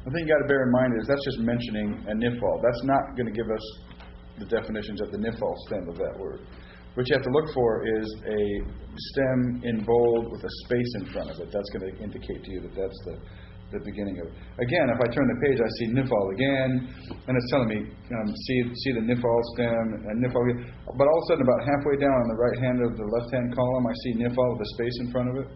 The thing you got to bear in mind is that's just mentioning a nifal. That's not going to give us the definitions of the nifal stem of that word. What you have to look for is a stem in bold with a space in front of it. That's going to indicate to you that that's the beginning of it. Again, if I turn the page, I see nifal again, and it's telling me, see the nifal stem and nifal again. But all of a sudden, about halfway down on the right hand of the left-hand column, I see nifal with a space in front of it.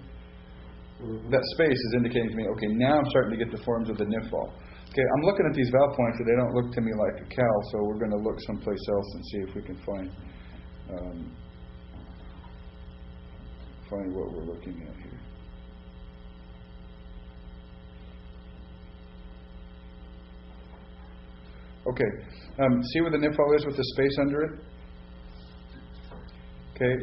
That space is indicating to me, okay, now I'm starting to get the forms of the nifal. Okay, I'm looking at these vowel points, and they don't look to me like a cal, so we're going to look someplace else and see if we can find what we're looking at here. Okay, see where the nifal is with the space under it? Okay,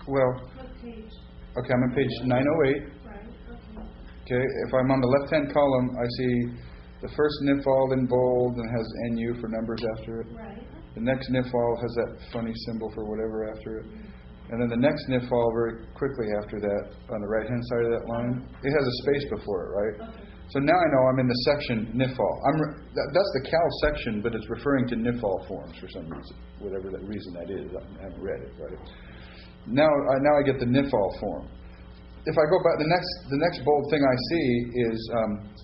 Well, What page? okay, I'm on page 908. Right, okay. Okay, if I'm on the left-hand column, I see the first nifal in bold and has NU for numbers after it. Right. The next nifal has that funny symbol for whatever after it. And then the next nifal very quickly after that, on the right-hand side of that line, it has a space before it, right? Okay. So now I know I'm in the section nifal. That's the cal section, but it's referring to nifal forms for some reason, whatever that reason that is. I haven't read it, right? Now I get the nifal form. If I go back, the next bold thing I see is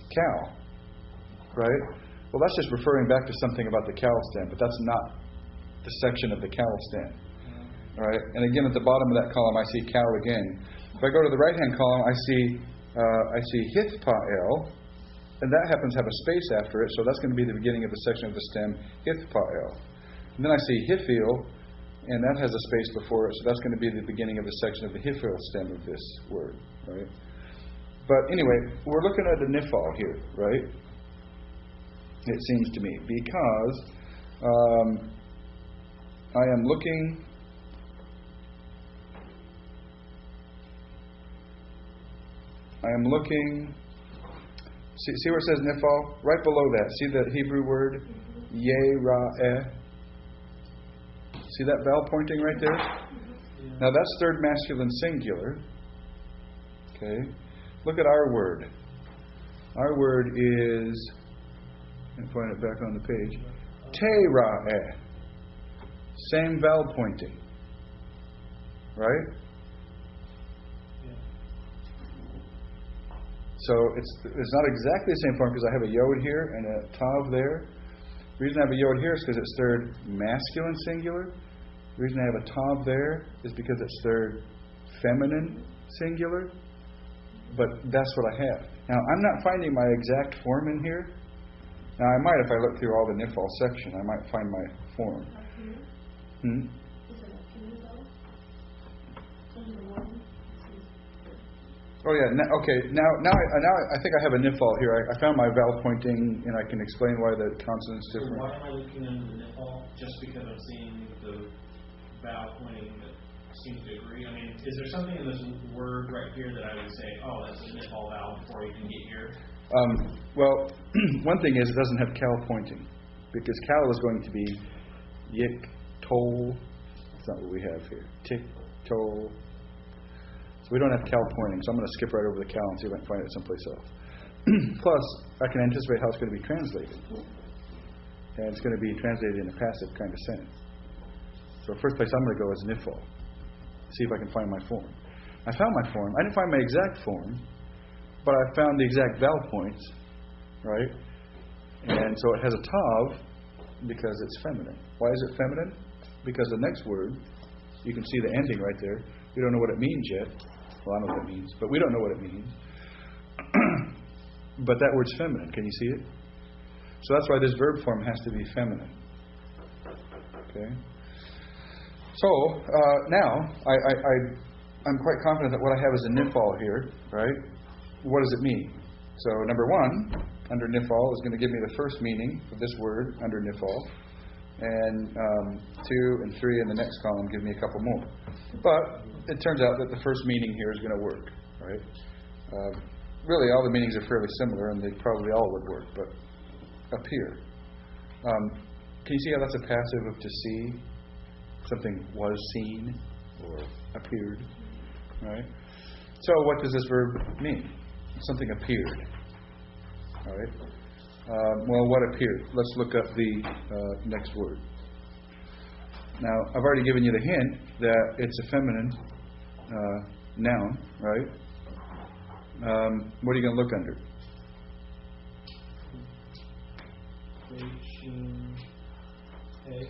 cal, right? Well, that's just referring back to something about the cal stem, but that's not the section of the cal stem, right? And again, at the bottom of that column, I see cal again. If I go to the right-hand column, I see hithpael, and that happens to have a space after it, so that's going to be the beginning of the section of the stem, hithpael. And then I see hifil, and that has a space before it, so that's going to be the beginning of the section of the hifil stem of this word, right? But anyway, we're looking at the nifal here, right? It seems to me, because I am looking. See where it says nifal? Right below that. See the Hebrew word? Ye-ra-eh. See that vowel pointing right there? Now that's third masculine singular. Okay. Look at our word. Our word is, let me point it back on the page, te-ra-eh. Same vowel pointing. Right? So it's not exactly the same form because I have a yod here and a tav there. The reason I have a yod here is because it's third masculine singular. The reason I have a tav there is because it's third feminine singular. But that's what I have. Now, I'm not finding my exact form in here. Now, I might, if I look through all the nifal section, I might find my form. Is it a few though? Under one? Oh yeah. Okay. Now I think I have a nifal here. I found my vowel pointing, and I can explain why the consonant's So different. why am I looking under the nifal? Just because I'm seeing the vowel pointing that seems to agree? I mean, is there something in this word right here that I would say, oh, that's a nifal vowel before we can get here? Well, one thing is it doesn't have cal pointing, because cal is going to be yik, tol. That's not what we have here. Tik, tol. So we don't have cal pointing, so I'm going to skip right over the cal and see if I can find it someplace else. Plus, I can anticipate how it's going to be translated. And it's going to be translated in a passive kind of sentence. So first place I'm going to go is nifal. See if I can find my form. I found my form. I didn't find my exact form, but I found the exact vowel points, right? And so it has a tav because it's feminine. Why is it feminine? Because the next word, you can see the ending right there. We don't know what it means yet. Well, I know what it means, but we don't know what it means. But that word's feminine. Can you see it? So that's why this verb form has to be feminine. Okay? So, now, I'm quite confident that what I have is a nifal here, right? What does it mean? So, number one, under nifal is going to give me the first meaning of this word under nifal. And 2 and 3 in the next column give me a couple more. But it turns out that the first meaning here is going to work, right? Really, all the meanings are fairly similar, and they probably all would work, but appear. Can you see how that's a passive of to see? Something was seen or appeared, right? So what does this verb mean? Something appeared, all right? Well, what appeared? Let's look up the next word. Now, I've already given you the hint that it's a feminine noun, right? What are you going to look under? Beijing hay.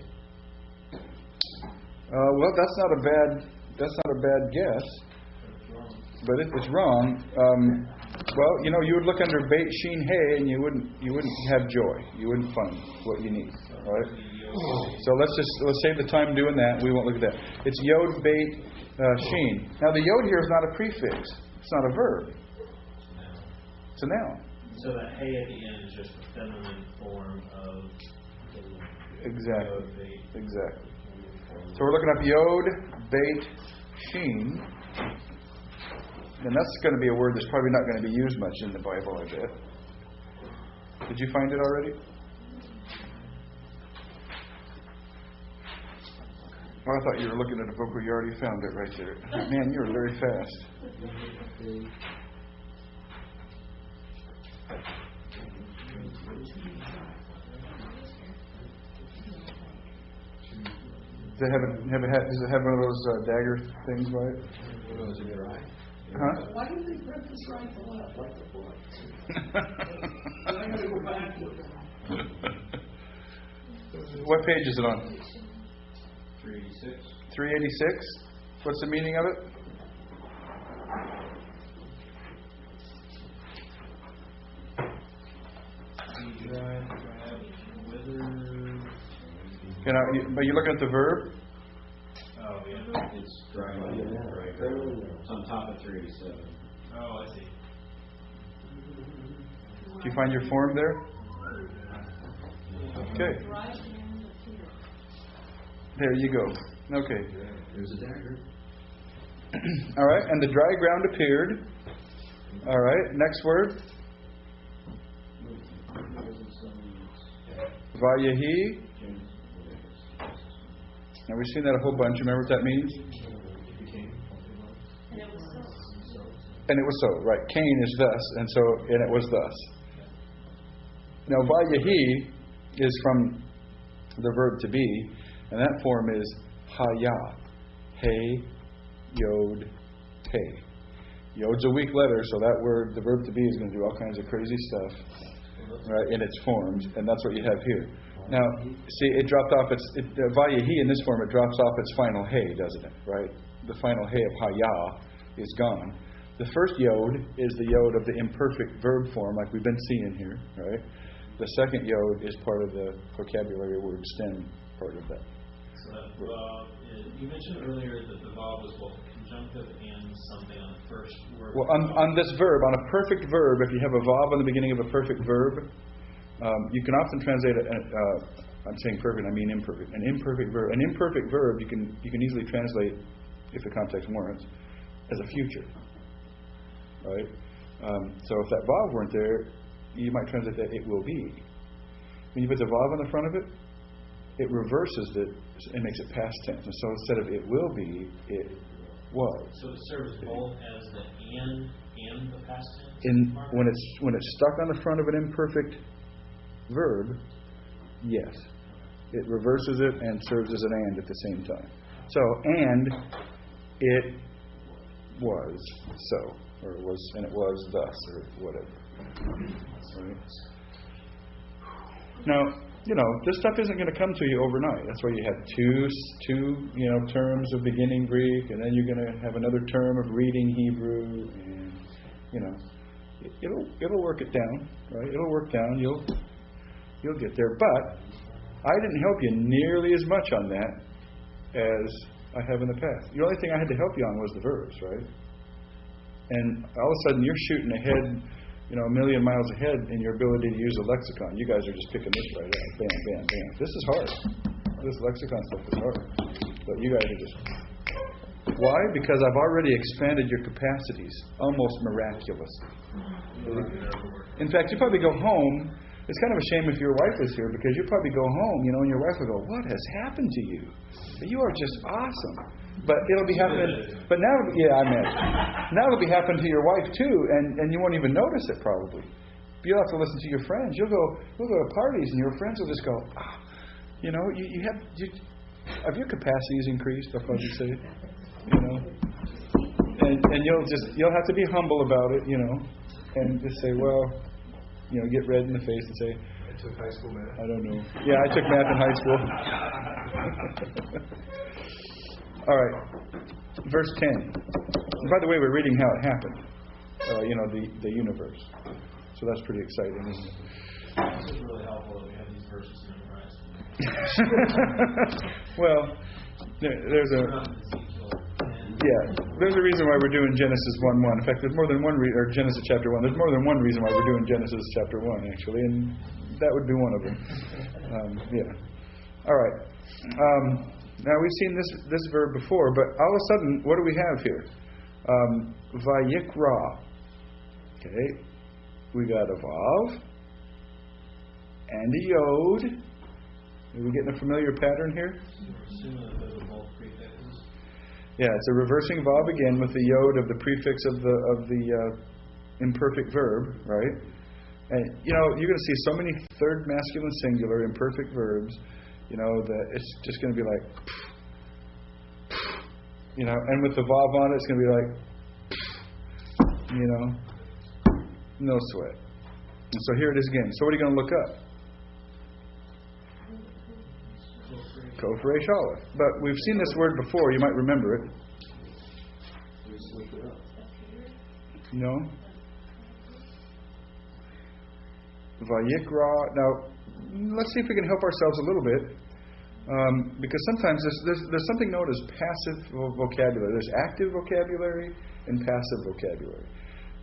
Well, that's not a bad guess, That's wrong. but it's wrong. Well, you would look under Beit Sheen Hay, and you wouldn't have joy. You wouldn't find what you need. All right. So let's save the time doing that. We won't look at that. It's Yod Beit Sheen. Now the Yod here is not a prefix. It's not a verb. It's a noun. So that hay at the end is just the feminine form of Exactly. Yod Beit. Exactly. So we're looking up Yod Beit Sheen. And that's going to be a word that's probably not going to be used much in the Bible, I bet. Did you find it already? Oh, I thought you were looking at a book where you already found it right there. Man, you were very fast. Does it have one of those dagger things by it? Huh? Why do they print this right to left like the book? I gotta go back to it. What page is it on? 386. 386? What's the meaning of it? Dry, wither. Are you looking at the verb? Oh, yeah. It's dry ground. It's on top of 387. Oh, I see. Do you find your form there? Okay. There you go. Okay. There's a dagger. All right. And the dry ground appeared. All right. Next word. Vayahi. Now we've seen that a whole bunch. Remember what that means? And it was so. Right. Cain is thus, and it was thus. Now Vayahi is from the verb to be, and that form is Haya. Hey, Yod, Pei. Yod's a weak letter, so that word, the verb to be, is going to do all kinds of crazy stuff, right, in its forms, and that's what you have here. Now, see, it dropped off Vayahi in this form, it drops off its final hey, doesn't it, right? The final hey of Haya is gone. The first Yod is the Yod of the imperfect verb form, like we've been seeing here, right? The second Yod is part of the vocabulary word stem part of that. So that vav you mentioned earlier that the vav was both a conjunctive and something on the first word. Well, on this verb, on a perfect verb, if you have a vav on the beginning of a perfect verb, you can often translate it. I'm saying perfect, I mean imperfect. An imperfect verb, you can easily translate, if the context warrants, as a future, right? So if that vav weren't there, you might translate that it will be. When you put the vav on the front of it, it reverses it and makes it past tense. And so instead of it will be, it was. So it serves both as the and the past tense? When it's stuck on the front of an imperfect verb, yes. It reverses it and serves as an and at the same time. So, and it was so, or it was, and it was thus, or whatever. Right? Now, this stuff isn't going to come to you overnight. That's why you have two terms of beginning Greek, and then you're going to have another term of reading Hebrew, and it'll work it down, right? It'll work down. You'll get there. But I didn't help you nearly as much on that as I have in the past. The only thing I had to help you on was the verbs, right? And all of a sudden you're shooting ahead, a million miles ahead in your ability to use a lexicon. You guys are just picking this right up. Bam, bam, bam. This is hard. This lexicon stuff is hard. But you guys are just... Why? Because I've already expanded your capacities almost miraculously. In fact, you probably go home. It's kind of a shame if your wife is here, because you probably go home, and your wife will go, "What has happened to you? You are just awesome." But it'll be happening. But now, I imagine. Now it'll be happening to your wife too, and you won't even notice it probably. You'll have to listen to your friends. We'll go to parties, and your friends will just go, you have your capacities increased. I'll probably say, And you'll have to be humble about it, and just say, well, get red in the face and say, I took high school math. I don't know. Yeah, I took math in high school. All right, verse 10. And by the way, we're reading how it happened. The universe. So that's pretty exciting, isn't it? This is really helpful that we have these verses memorized. Well, there's a reason why we're doing Genesis 1:1. In fact, there's more than one or Genesis chapter 1. There's more than one reason why we're doing Genesis chapter 1 actually, and that would be one of them. All right. Now we've seen this verb before, but all of a sudden, what do we have here? Vayikra. Okay, we got a vav and a yod. Are we getting a familiar pattern here? Yeah, it's a reversing vav again with the yod of the prefix of the imperfect verb, right? And you're going to see so many third masculine singular imperfect verbs, that it's just going to be like, and with the vav on it, it's going to be like, no sweat. And so here it is again. So what are you going to look up? Kofresh Aleph. But we've seen this word before. You might remember it. No? Vayikra. Now, let's see if we can help ourselves a little bit. Because sometimes there's something known as passive vocabulary. There's active vocabulary and passive vocabulary.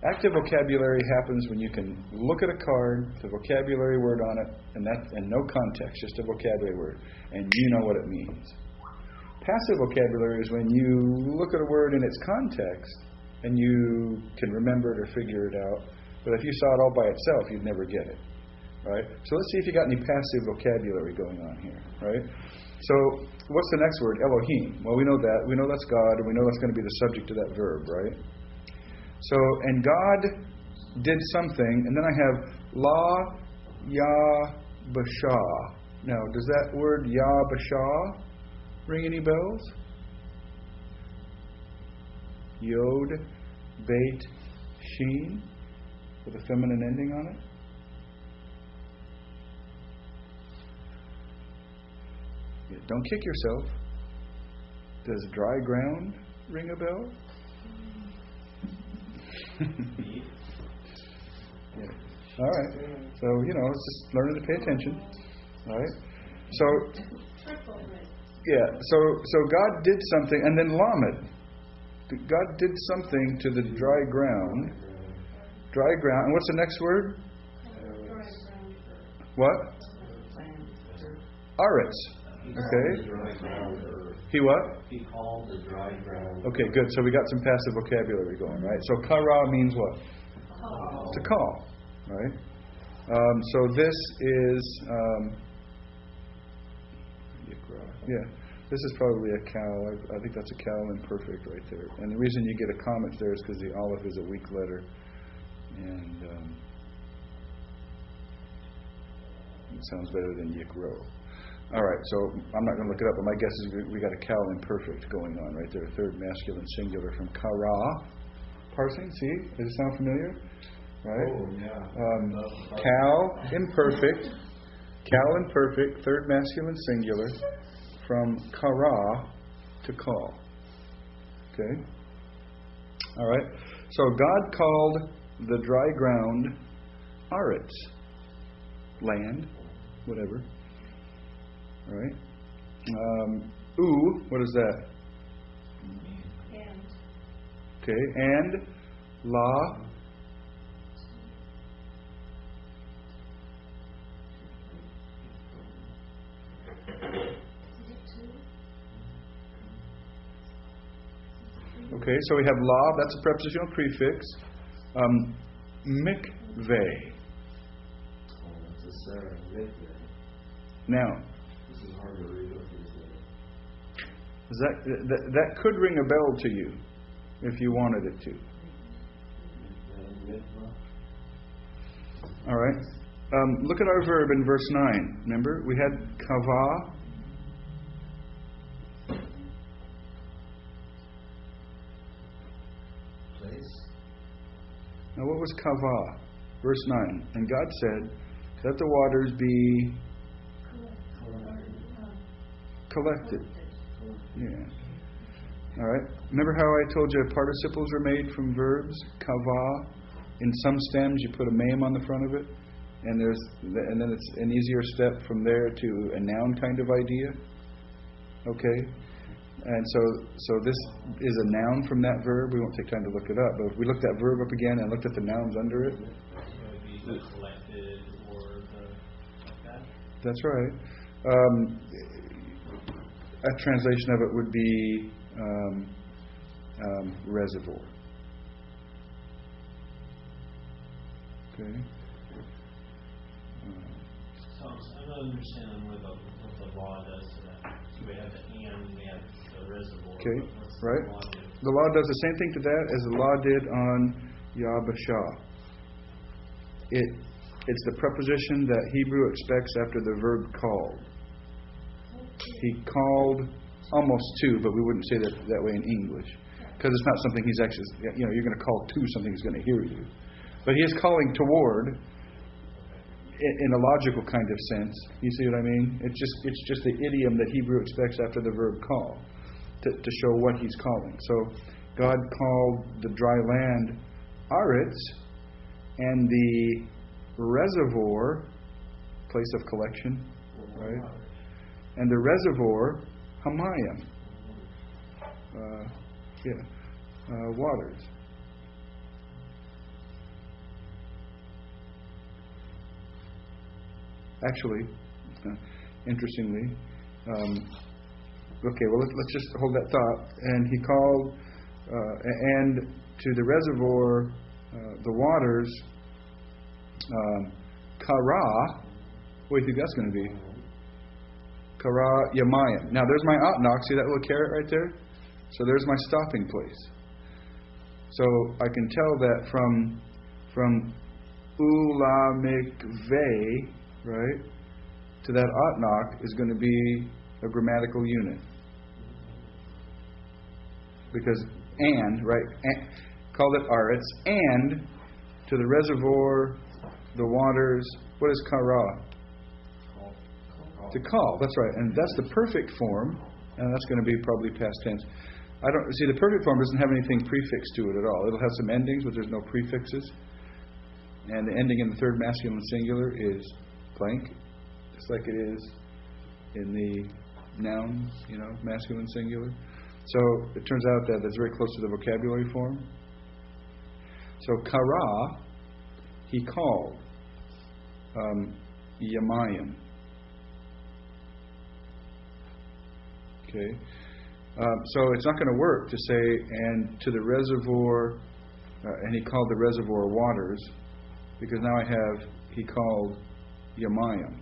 Active vocabulary happens when you can look at a card, the vocabulary word on it, and no context, just a vocabulary word, and you know what it means. Passive vocabulary is when you look at a word in its context and you can remember it or figure it out. But if you saw it all by itself, you'd never get it. Right? So let's see if you got any passive vocabulary going on here. Right? So what's the next word? Elohim. Well, we know that. We know that's God, and we know that's going to be the subject of that verb, right? So, and God did something, and then I have La Ya Bashah. Now, does that word Ya Bashah ring any bells? Yod, Beit, Sheen, with a feminine ending on it. Yeah, don't kick yourself. Does dry ground ring a bell? Yeah. All right. So, it's just learning to pay attention. All right. So, yeah. So God did something, and then Lamed. God did something to the dry ground. Dry ground. And what's the next word? What? Aretz. Okay. He what? He called the dry ground. Okay, good. So we got some passive vocabulary going, right? So kara means what? Call. To call, right? So this is, this is probably a cow. I think that's a cow imperfect right there. And the reason you get a comment there is because the aleph is a weak letter. And it sounds better than yikro. All right, so I'm not going to look it up, but my guess is we got a cow imperfect going on right there, third masculine singular from kara. Parsing, see? Does it sound familiar? Right? Oh, yeah. Cow imperfect, third masculine singular from kara, to call. Okay? All right, so God called the dry ground Aretz, land, whatever. All right. What is that? And. Okay, and la. Okay, so we have la. That's a prepositional prefix. Mikveh. Now. This is hard to read. That could ring a bell to you if you wanted it to. All right. Look at our verb in verse 9. Remember, we had kavah. Now what was kava? Verse 9. And God said, let the waters be collected. Yeah. All right. Remember how I told you participles are made from verbs? Kava. In some stems you put a mem on the front of it, and then it's an easier step from there to a noun kind of idea. Okay. And so this is a noun from that verb. We won't take time to look it up, but if we look that verb up again and looked at the nouns under it. It would be the collected or the like that. That's right. A translation of it would be reservoir. Okay. So I'm not understanding what the law does to that. So we have the and we have the reservoir. Okay, but what's right. The law do? The law does the same thing to that as the law did on Yabashah. It's the preposition that Hebrew expects after the verb called. He called almost to, but we wouldn't say that way in English, because it's not something he's actually, you're going to call to something he's going to hear you. But he is calling toward in a logical kind of sense. You see what I mean? It's just the idiom that Hebrew expects after the verb call to show what he's calling. So God called the dry land Aretz, and the reservoir, place of collection, right? And the reservoir, Hamayim, waters. Actually, interestingly, okay, well, let's just hold that thought. And he called, and to the reservoir, the waters, Kara. What do you think that's going to be? Kara Yamayim. Now, there's my Atnach. See that little caret right there? So there's my stopping place. So I can tell that from Ula Mikveh, right, to that Atnach is going to be a grammatical unit. Because call it Aretz, and to the reservoir, the waters, what is Kara? To call, that's right. And that's the perfect form, and that's going to be probably past tense. The perfect form doesn't have anything prefixed to it at all. It'll have some endings, but there's no prefixes. And the ending in the third masculine singular is blank, just like it is in the noun, masculine singular. So it turns out that that's very close to the vocabulary form. So Kara, he called Yamayim. Okay, so it's not going to work to say and to the reservoir, and he called the reservoir waters, because now he called Yamayim.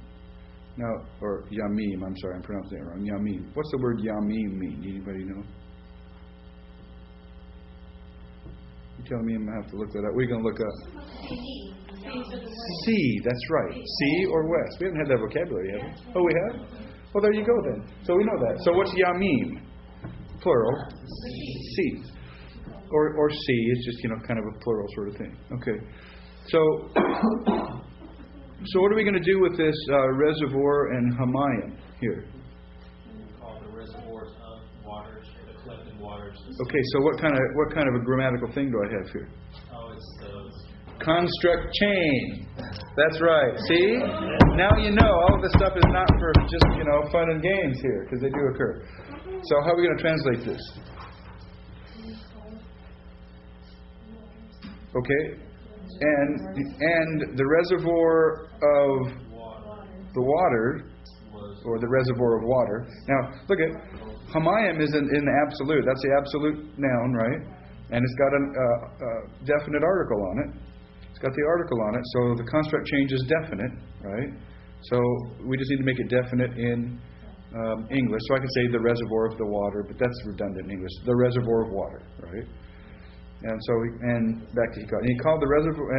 Now, or Yamim, I'm sorry, I'm pronouncing it wrong. Yamim. What's the word Yamim mean? Anybody know? You tell me, I'm going to have to look that up. What are you going to look up? Sea, that's right. Sea or west. We haven't had that vocabulary, have we? Oh, we have? Well, there you go then. So we know that. So what's Yamim? Plural. Sea. Or sea is just, kind of a plural sort of thing. Okay. So what are we going to do with this reservoir and Hamayim here? Called the reservoirs of waters, or the collected waters. Okay, so what kind of a grammatical thing do I have here? Oh, it's the construct chain. That's right. See? Now you know all of this stuff is not for just, fun and games here, because they do occur. So how are we going to translate this? Okay. And the reservoir of the water, or the reservoir of water. Now, look at Hamayim is in the absolute. That's the absolute noun, right? And it's got a definite article on it. It's got the article on it, so the construct change is definite, right? So we just need to make it definite in English. So I can say the reservoir of the water, but that's redundant in English. The reservoir of water, right? And so, back to he called. And he called the reservoir,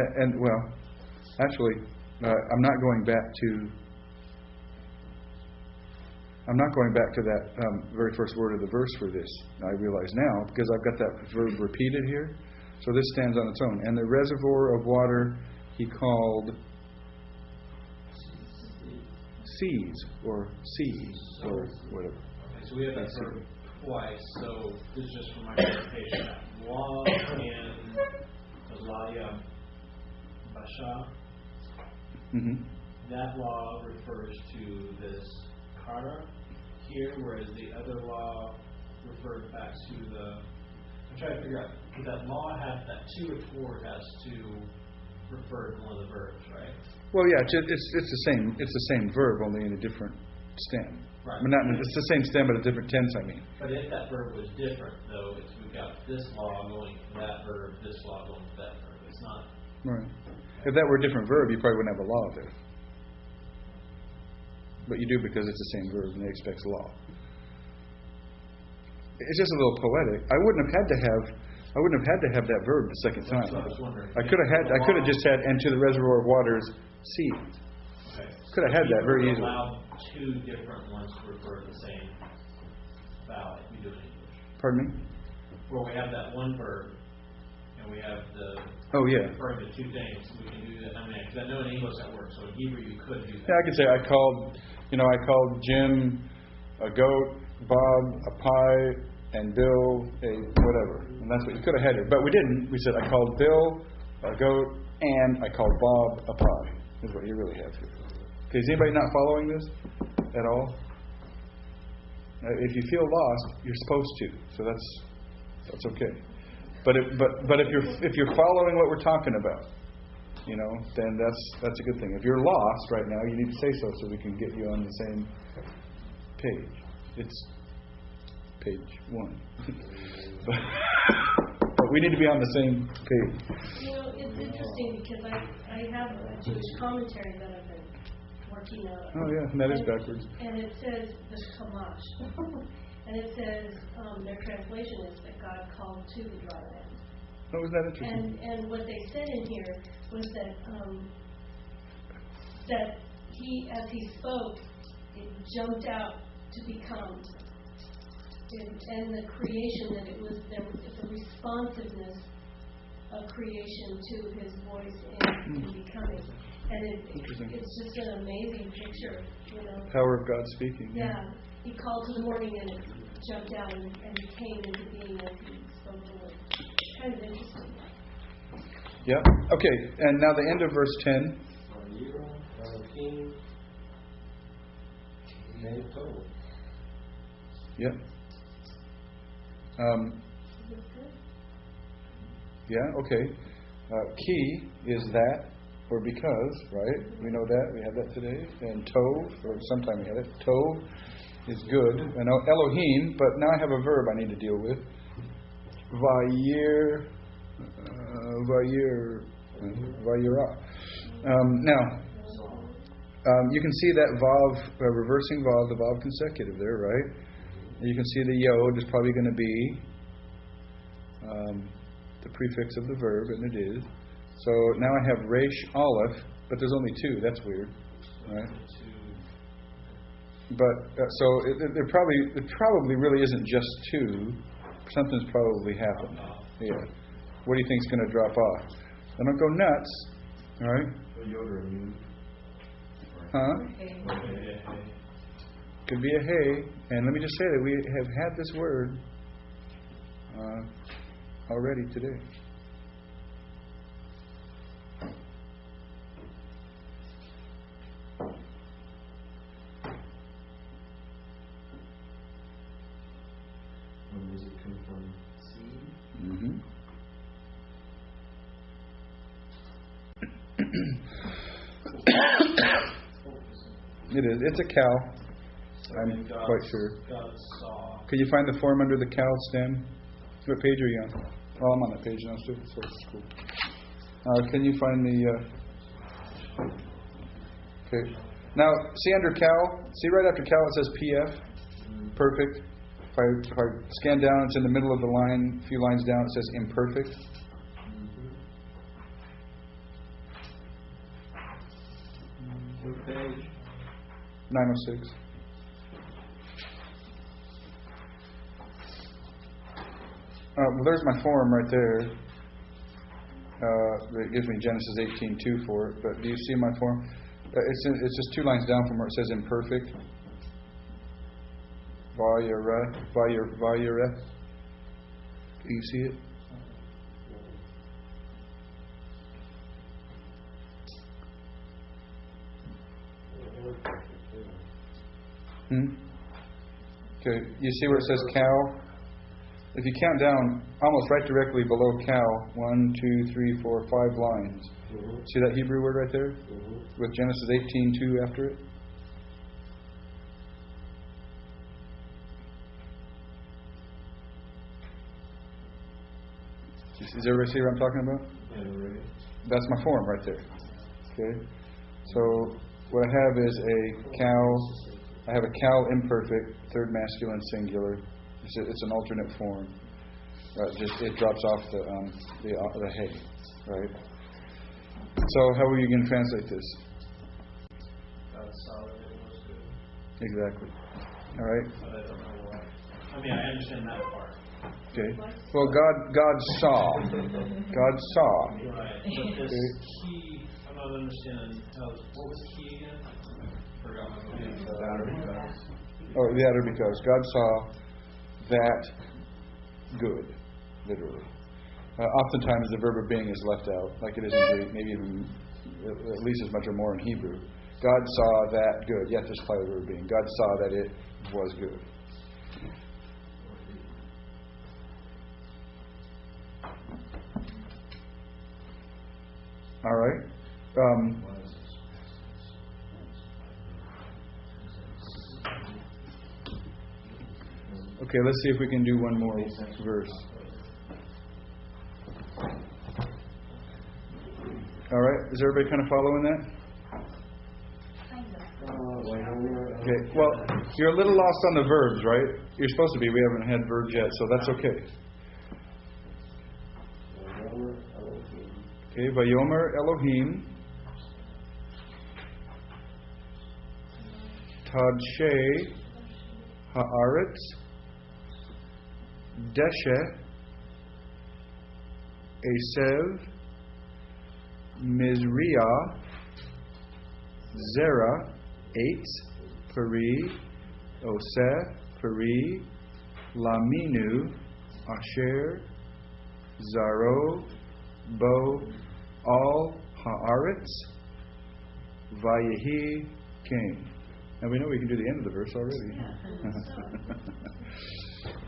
actually, I'm not going back to that very first word of the verse for this. I realize now, because I've got that verb repeated here. So this stands on its own. And the reservoir of water he called seas or whatever. Okay, so we have that verb twice, so this is just for my clarification. Law and Alaya Basha, Mm-hmm. that law refers to this kara here, whereas the other law referred back to the. I'm trying to figure out, because that law has that to or toward has to refer to one of the verbs, right? Well, yeah, it's the same. It's the same verb, only in a different stem. Right. I mean, it's the same stem, but a different tense. I mean. But if that verb was different, though, it's we've got this law going to that verb, this law going to that verb. It's not. Right. If that were a different verb, you probably wouldn't have a law there. But you do because it's the same verb and it expects law. It's just a little poetic. I wouldn't have had to have that verb the second time. That's what I was wondering. I could have just had and to the reservoir of waters seas. Okay. Could have had that very easily. Allowed two different ones to refer to the same vowel if we do it in English. Pardon me? Where we have that one verb and we have the Oh yeah. referring to two things, we can do that. I mean, because I know in English that works, so in Hebrew you could do that. Yeah, I could say I called Jim a goat, Bob a pie, and Bill a whatever. And that's what you could have had here. But we didn't. We said I called Bill a goat and I called Bob a pie. Is what you really have here. Okay, is anybody not following this at all? If you feel lost, you're supposed to. So that's okay. But if you're following what we're talking about, then that's a good thing. If you're lost right now, you need to say so we can get you on the same page. It's page 1. But we need to be on the same page. It's interesting because I have a Jewish commentary that I've been working out. Oh yeah, and that is backwards. And it says the Shamash. And it says, their translation is that God called to the dry land. Oh, isn't that interesting? And what they said in here was that he, as he spoke, it jumped out to become, and the creation that it's a responsiveness of creation to his voice and becoming. And it's just an amazing picture, Power of God speaking. Yeah. He called to the morning and it jumped out and came into being as he spoke the word. Kind of interesting. Yeah. Okay. And now the end of verse 10. Yep. Yeah. Okay. Key is that or because, right? We know that. We have that today. And tov, or sometime we had it. Tov is good. I know Elohim, but now I have a verb I need to deal with. Vayira. Now, you can see that vav, reversing vav, the vav consecutive there, right? You can see the yod is probably going to be the prefix of the verb, and it is. So now I have resh aleph, but there's only 2. That's weird, right? But so it probably really isn't just 2. Something's probably happened. Yeah. What do you think's going to drop off? I don't go nuts, all right? Huh? Could be a hey. And let me just say that we have had this word already today. When does it come from? Seed? Mm-hmm. It is. It's a cow. I'm quite sure. God saw. Could you find the form under the cow stem? What page are you on? Oh, I'm on that page now too. So it's cool. Can you find the? Okay. Now, see under cow. See right after cow it says PF. Perfect. If I scan down, it's in the middle of the line. A few lines down, it says imperfect. What page? 906. Well, there's my form right there. It gives me Genesis 18:2 for it. But do you see my form? It's just 2 lines down from where it says imperfect. Vayareth. Do you see it? Okay, you see where it says cow? If you count down, almost right directly below cow, 1, 2, 3, 4, 5 lines. See that Hebrew word right there? With Genesis 18:2 after it? Does everybody see what I'm talking about? That's my form right there. Okay? So what I have is a cow. I have a cow imperfect, third masculine singular. It's an alternate form. It drops off the hay, right? So how are you going to translate this? God saw that it was good. Exactly. All right. But I don't know why. I mean, I understand that part. Okay. Well, God saw. God saw. Right. But this key, I'm not understanding how. What was key again? Forgot what it was. Oh, the other because God saw that good, literally. Oftentimes the verb of being is left out, like it is in Greek, maybe even at least as much or more in Hebrew. God saw that good. You have to supply the verb being. God saw that it was good. All right. Okay, let's see if we can do one more verse. All right, is everybody kind of following that? Okay, well, you're a little lost on the verbs, right? You're supposed to be. We haven't had verbs yet, so that's okay. Okay, Vayomer Elohim Tadshe Haaretz Deshe Esev Mizriah Zerah 8 Peri Oseh Peri Laminu Asher Zaro Bo Al Haaretz Vayehi King. Now we know we can do the end of the verse already.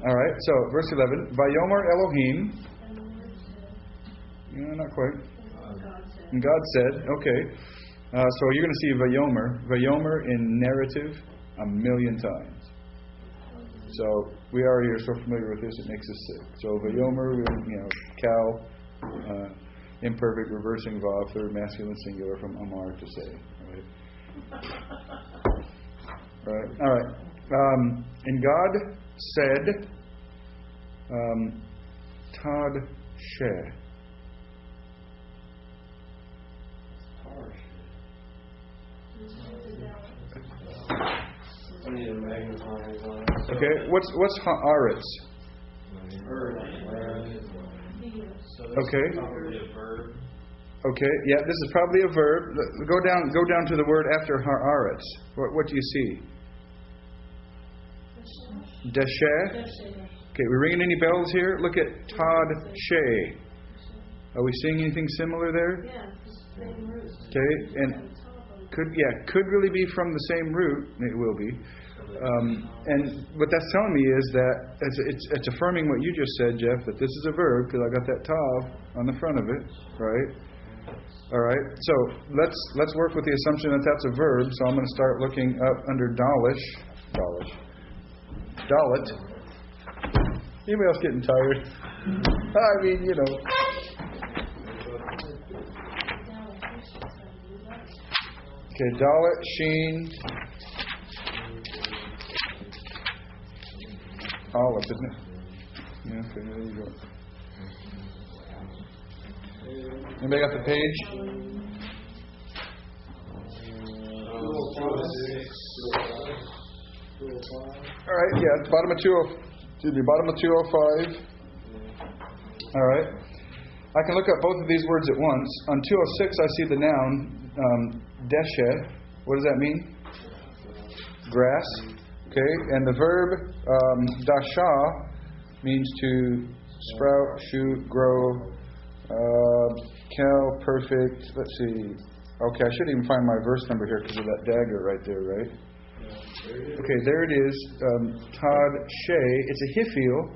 All right, so verse 11. Vayomer Elohim. Not quite. And God said, okay. So you're going to see Vayomer in narrative 1,000,000 times. So we already are so familiar with this, it makes us sick. So Vayomer, cow, imperfect, reversing vav, third masculine singular from Amar to say. Right? All right. And God said, Tad Sheh. Okay, what's haaretz? Okay. Okay, yeah, this is probably a verb. Go down to the word after haaretz. What do you see? Deshe. Okay, we ringing any bells here? Look at Tad Sheh. Are we seeing anything similar there? Yeah, same root. Okay, and could really be from the same root. It will be. And what that's telling me is that it's affirming what you just said, Jeff, that this is a verb because I got that tav on the front of it, right? All right. So let's work with the assumption that that's a verb. So I'm going to start looking up under Dalet. Anybody else getting tired? I mean, Okay, Dalet, Sheen, Aleph, isn't it? Yeah, okay, there you go. Anybody got the page? All right, yeah, bottom of 205. All right. I can look up both of these words at once. On 206, I see the noun, deshe. What does that mean? Grass. Okay, and the verb, dasha, means to sprout, shoot, grow, perfect. Let's see. Okay, I should even find my verse number here because of that dagger right there, right? Okay, there it is. Tad Shea. It's a hiphil.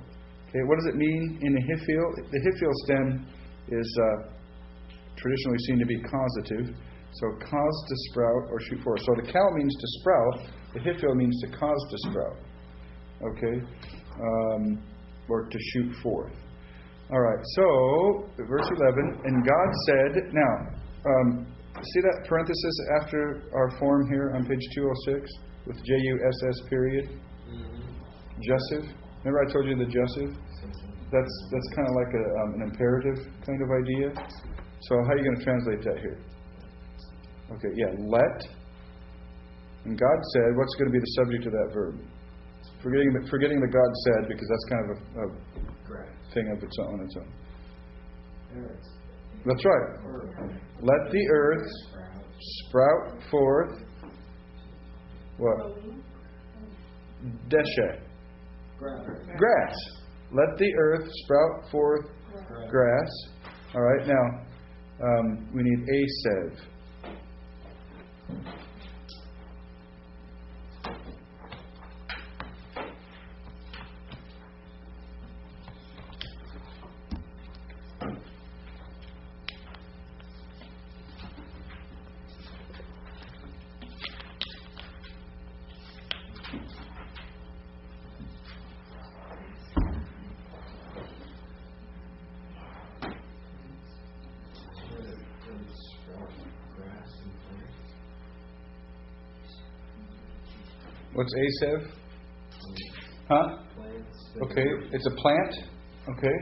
Okay, what does it mean in a hiphil? The hiphil stem is traditionally seen to be causative. So cause to sprout or shoot forth. So the cow means to sprout. The hiphil means to cause to sprout. Okay, or to shoot forth. All right. So verse 11. And God said. Now, see that parenthesis after our form here on page 206 with JUSS period? Jussive. Remember I told you the jussive? That's kind of like an imperative kind of idea. So how are you going to translate that here? Okay, yeah, let. And God said, what's going to be the subject of that verb? Forgetting that God said, because that's kind of a thing of its own. That's right. Let the earth sprout forth what? Deshe. Grass. Let the earth sprout forth grass. All right, now we need asev. What's asev? Huh? Okay, it's a plant. Okay.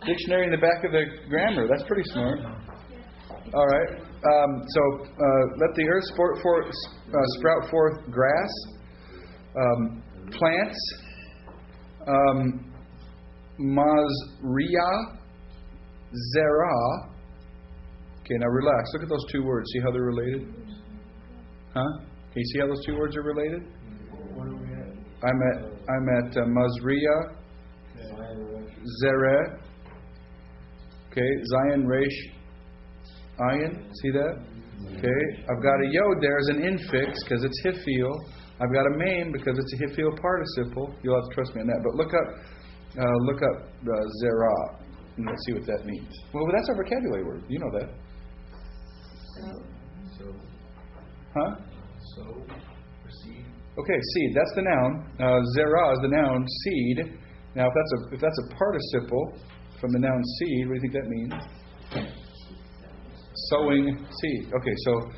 Dictionary in the back of the grammar. That's pretty smart. All right. Let the earth sprout forth grass, plants, mazria, zera. Okay, now relax. Look at those two words. See how they're related? Huh? Can you see how those two words are related? What are we at? I'm at Mazria, Zereh. Okay, Zion, Resh, Ayin. See that? Okay, I've got a yod there as an infix because it's hiphil. I've got a mem because it's a hiphil participle. You'll have to trust me on that. But look up Zerah and let's see what that means. Well, that's our vocabulary word. You know that. So. Huh? So, or seed. Okay, seed. That's the noun. Zerah is the noun. Seed. Now, if that's a participle from the noun seed, what do you think that means? Sowing seed. Okay, so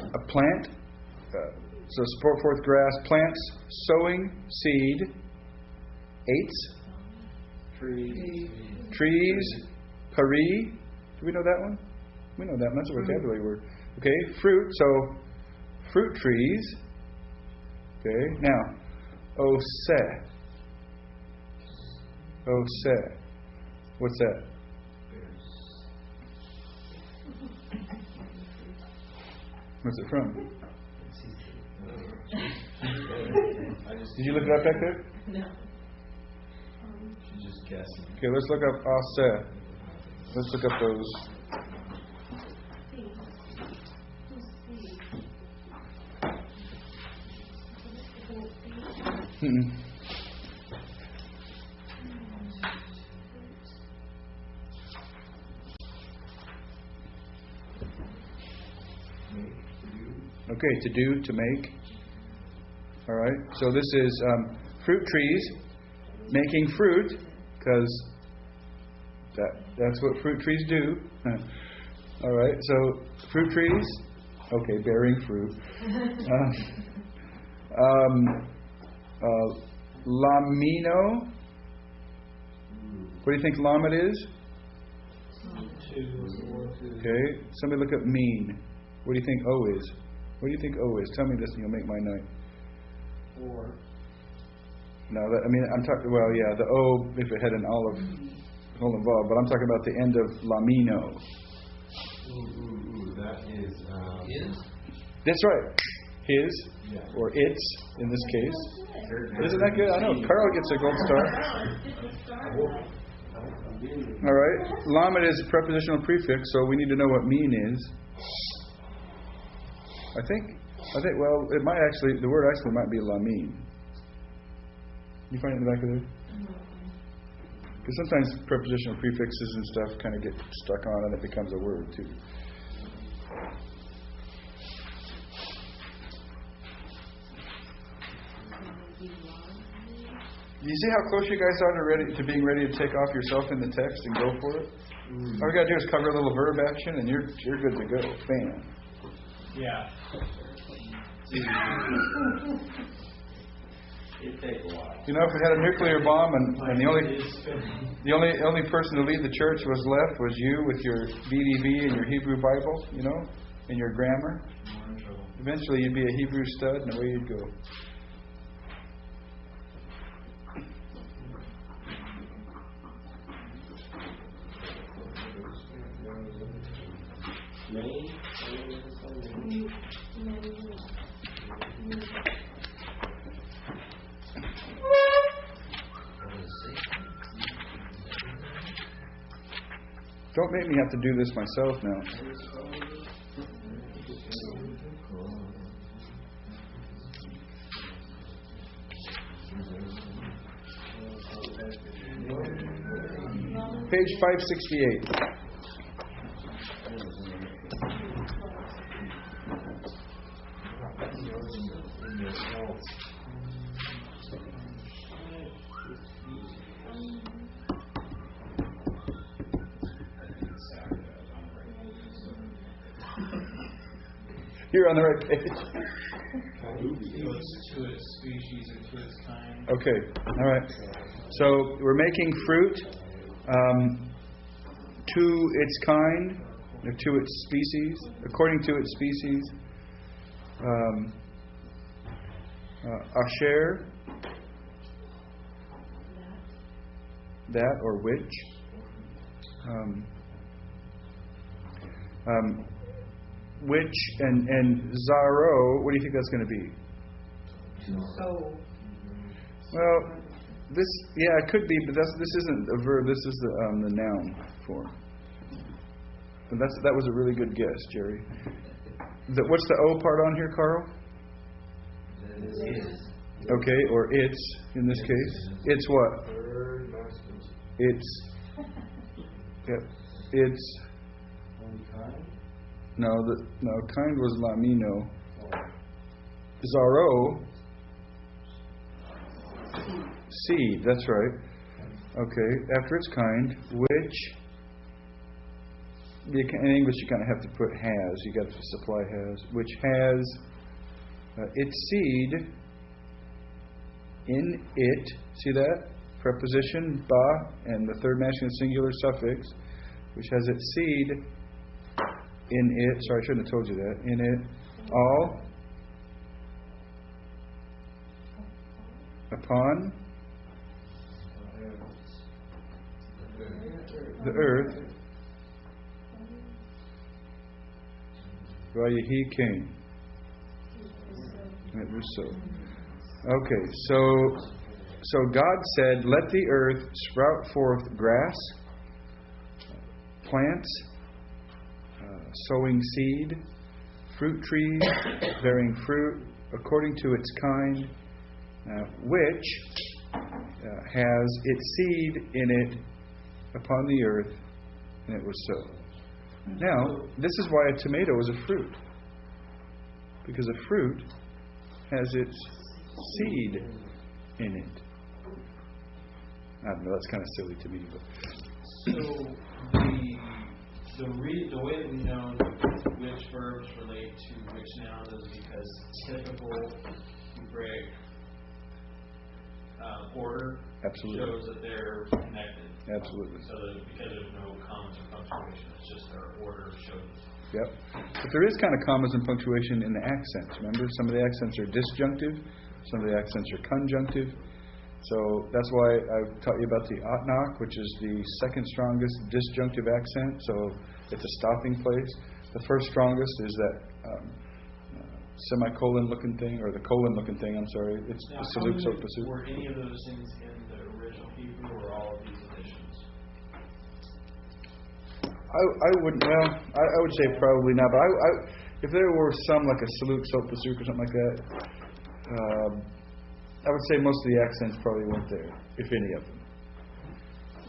a plant. So sport forth grass. Plants. Sowing seed. Eights. Trees. Pari. Do we know that one? We know that one. That's a vocabulary word. Okay, fruit, so fruit trees. Okay, now, oseh. Oseh. What's that? What's it from? Did you look it up back there? No. She's just guessing. Okay, let's look up oseh. Let's look up those. Okay, to do, to make. All right, so this is fruit trees making fruit, because that's what fruit trees do. All right, so fruit trees, okay, bearing fruit. Lamino. What do you think lamed is? Okay, somebody look up mean. What do you think O is? What do you think O is? Tell me this and you'll make my night. 4. No, I'm talking, well, yeah, the O, if it had an olive whole involved, but I'm talking about the end of lamino. That is. That's right. His, Yeah. or its, in this case. Good. Isn't that good? I know. Carl gets a gold star. All right. Lamed is a prepositional prefix, so we need to know what mean is. I think. Well, it might actually. The word actually might be lamin. You find it in the back of there? Because sometimes prepositional prefixes and stuff kind of get stuck on, and it becomes a word too. You see how close you guys are to being ready to take off yourself in the text and go for it? All we got to do is cover a little verb action, and you're good to go. Bam. Yeah. It'd take a while. You know, if we had a nuclear bomb and the only person to lead the church was left was you with your BDV and your Hebrew Bible, you know, and your grammar. Eventually, you'd be a Hebrew stud, and away you'd go. Don't make me have to do this myself now. Page 568. You're on the right page. To its species or to its kind. Okay, all right. So we're making fruit to its kind, or to its species, according to its species. Asher, that or which. Which and Zaro, what do you think that's going to be? So, Well, it could be, but this isn't a verb. This is the noun form. And that was a really good guess, Jerry. What's the O part on here, Carl? Okay, or it's in this case. It's what? Third masculine. It's. Yep. It's. No, kind was lamino. Zaro. Seed, that's right. Okay, after its kind, which, in English you kind of have to put has, you got to supply has, which has its seed in it, see that? Preposition, ba, and the third masculine singular suffix, which has its seed in it, sorry I shouldn't have told you that, in it, all, upon, the earth, Vayehi came. And it was so. Okay, so God said, let the earth sprout forth grass, plants, sowing seed, fruit trees, bearing fruit, according to its kind, which has its seed in it upon the earth, and it was so. Now, this is why a tomato is a fruit. Because a fruit has its seed in it. I don't know, that's kind of silly to me. But. So the way that we know which verbs relate to which nouns is because typical Hebraic order Absolutely. shows that they're connected. Absolutely. So that because there's no commas or punctuation, it's just their order shows. Yep. But there is kind of commas and punctuation in the accents. Remember, some of the accents are disjunctive, some of the accents are conjunctive. So that's why I've taught you about the atnak, which is the second strongest disjunctive accent. So it's a stopping place. The first strongest is that semicolon looking thing, or the colon looking thing, I'm sorry. It's Now, the salute how so many were any of those things in the original Hebrew, or all of these additions? I wouldn't, well, I would say probably not, but if there were some like a salute so pasuk or something like that, I would say most of the accents probably weren't there, if any of them.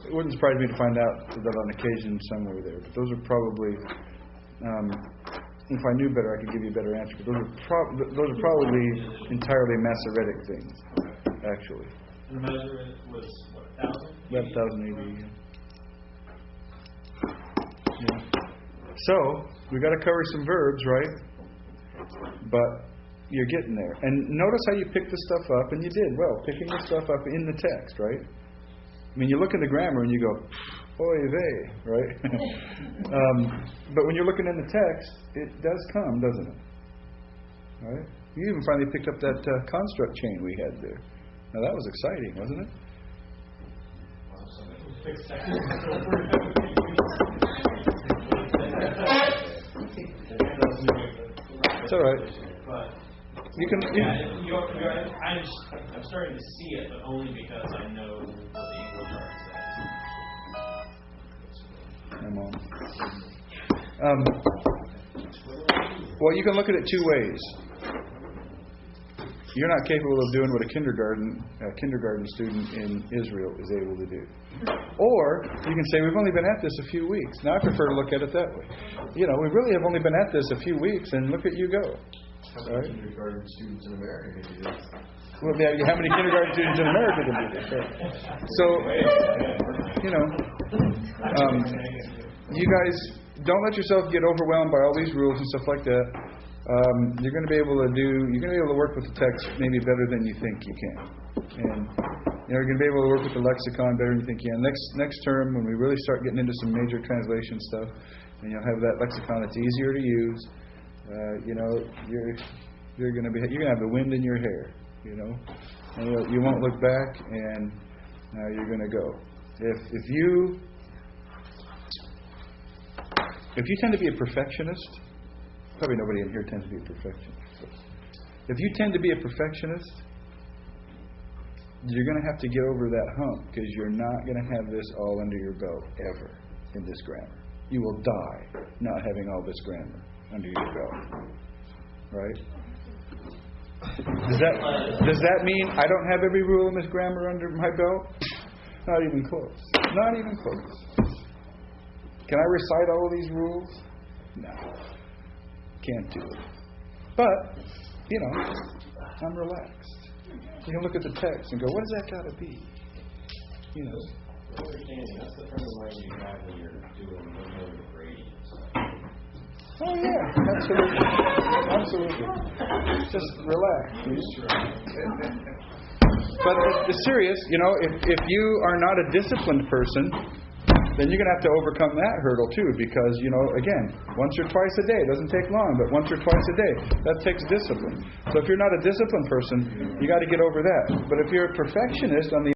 It wouldn't surprise me to find out that on occasion some were there, but those are probably, if I knew better, I could give you a better answer. But those are probably entirely Masoretic things, actually. And the measurement was, what, 1,000? 11,000 AD. Yeah. So we got to cover some verbs, right? But you're getting there. And notice how you picked the stuff up, and you did well, picking the stuff up in the text, right? I mean, you look in the grammar and you go, oy vey, right? But when you're looking in the text, it does come, doesn't it? Right? You even finally picked up that construct chain we had there. Now that was exciting, wasn't it? It's all right. But You can. I'm starting to see it, but only because I know what the English art says. I'm on. Well, you can look at it two ways. You're not capable of doing what a kindergarten student in Israel is able to do. Or you can say, we've only been at this a few weeks. Now, I prefer to look at it that way. We really have only been at this a few weeks, and look at you go. How many kindergarten students in America can do this? Well, how many kindergarten students in America can do this? Right? So, you guys, don't let yourself get overwhelmed by all these rules and stuff like that. You're going to be able to work with the text maybe better than you think you can. And you're going to be able to work with the lexicon better than you think you can. Next term, when we really start getting into some major translation stuff, and you'll have that lexicon that's easier to use, you're going to have the wind in your hair, and you won't look back, and you're going to go. If you tend to be a perfectionist, probably nobody in here tends to be a perfectionist. But if you tend to be a perfectionist, you're going to have to get over that hump, because you're not going to have this all under your belt ever in this grammar. You will die not having all this grammar under your belt. Right? Does that mean I don't have every rule in this grammar under my belt? Not even close. Not even close. Can I recite all of these rules? No. Can't do it. But, I'm relaxed. You can look at the text and go, what does that got to be? Understanding, that's the frame of mind you have when you're doing the grading and stuff. Oh yeah, absolutely. Just relax, please. But it's serious, if you are not a disciplined person, then you're going to have to overcome that hurdle too, because, again, once or twice a day, it doesn't take long, but once or twice a day, that takes discipline. So if you're not a disciplined person, you got to get over that. But if you're a perfectionist, on the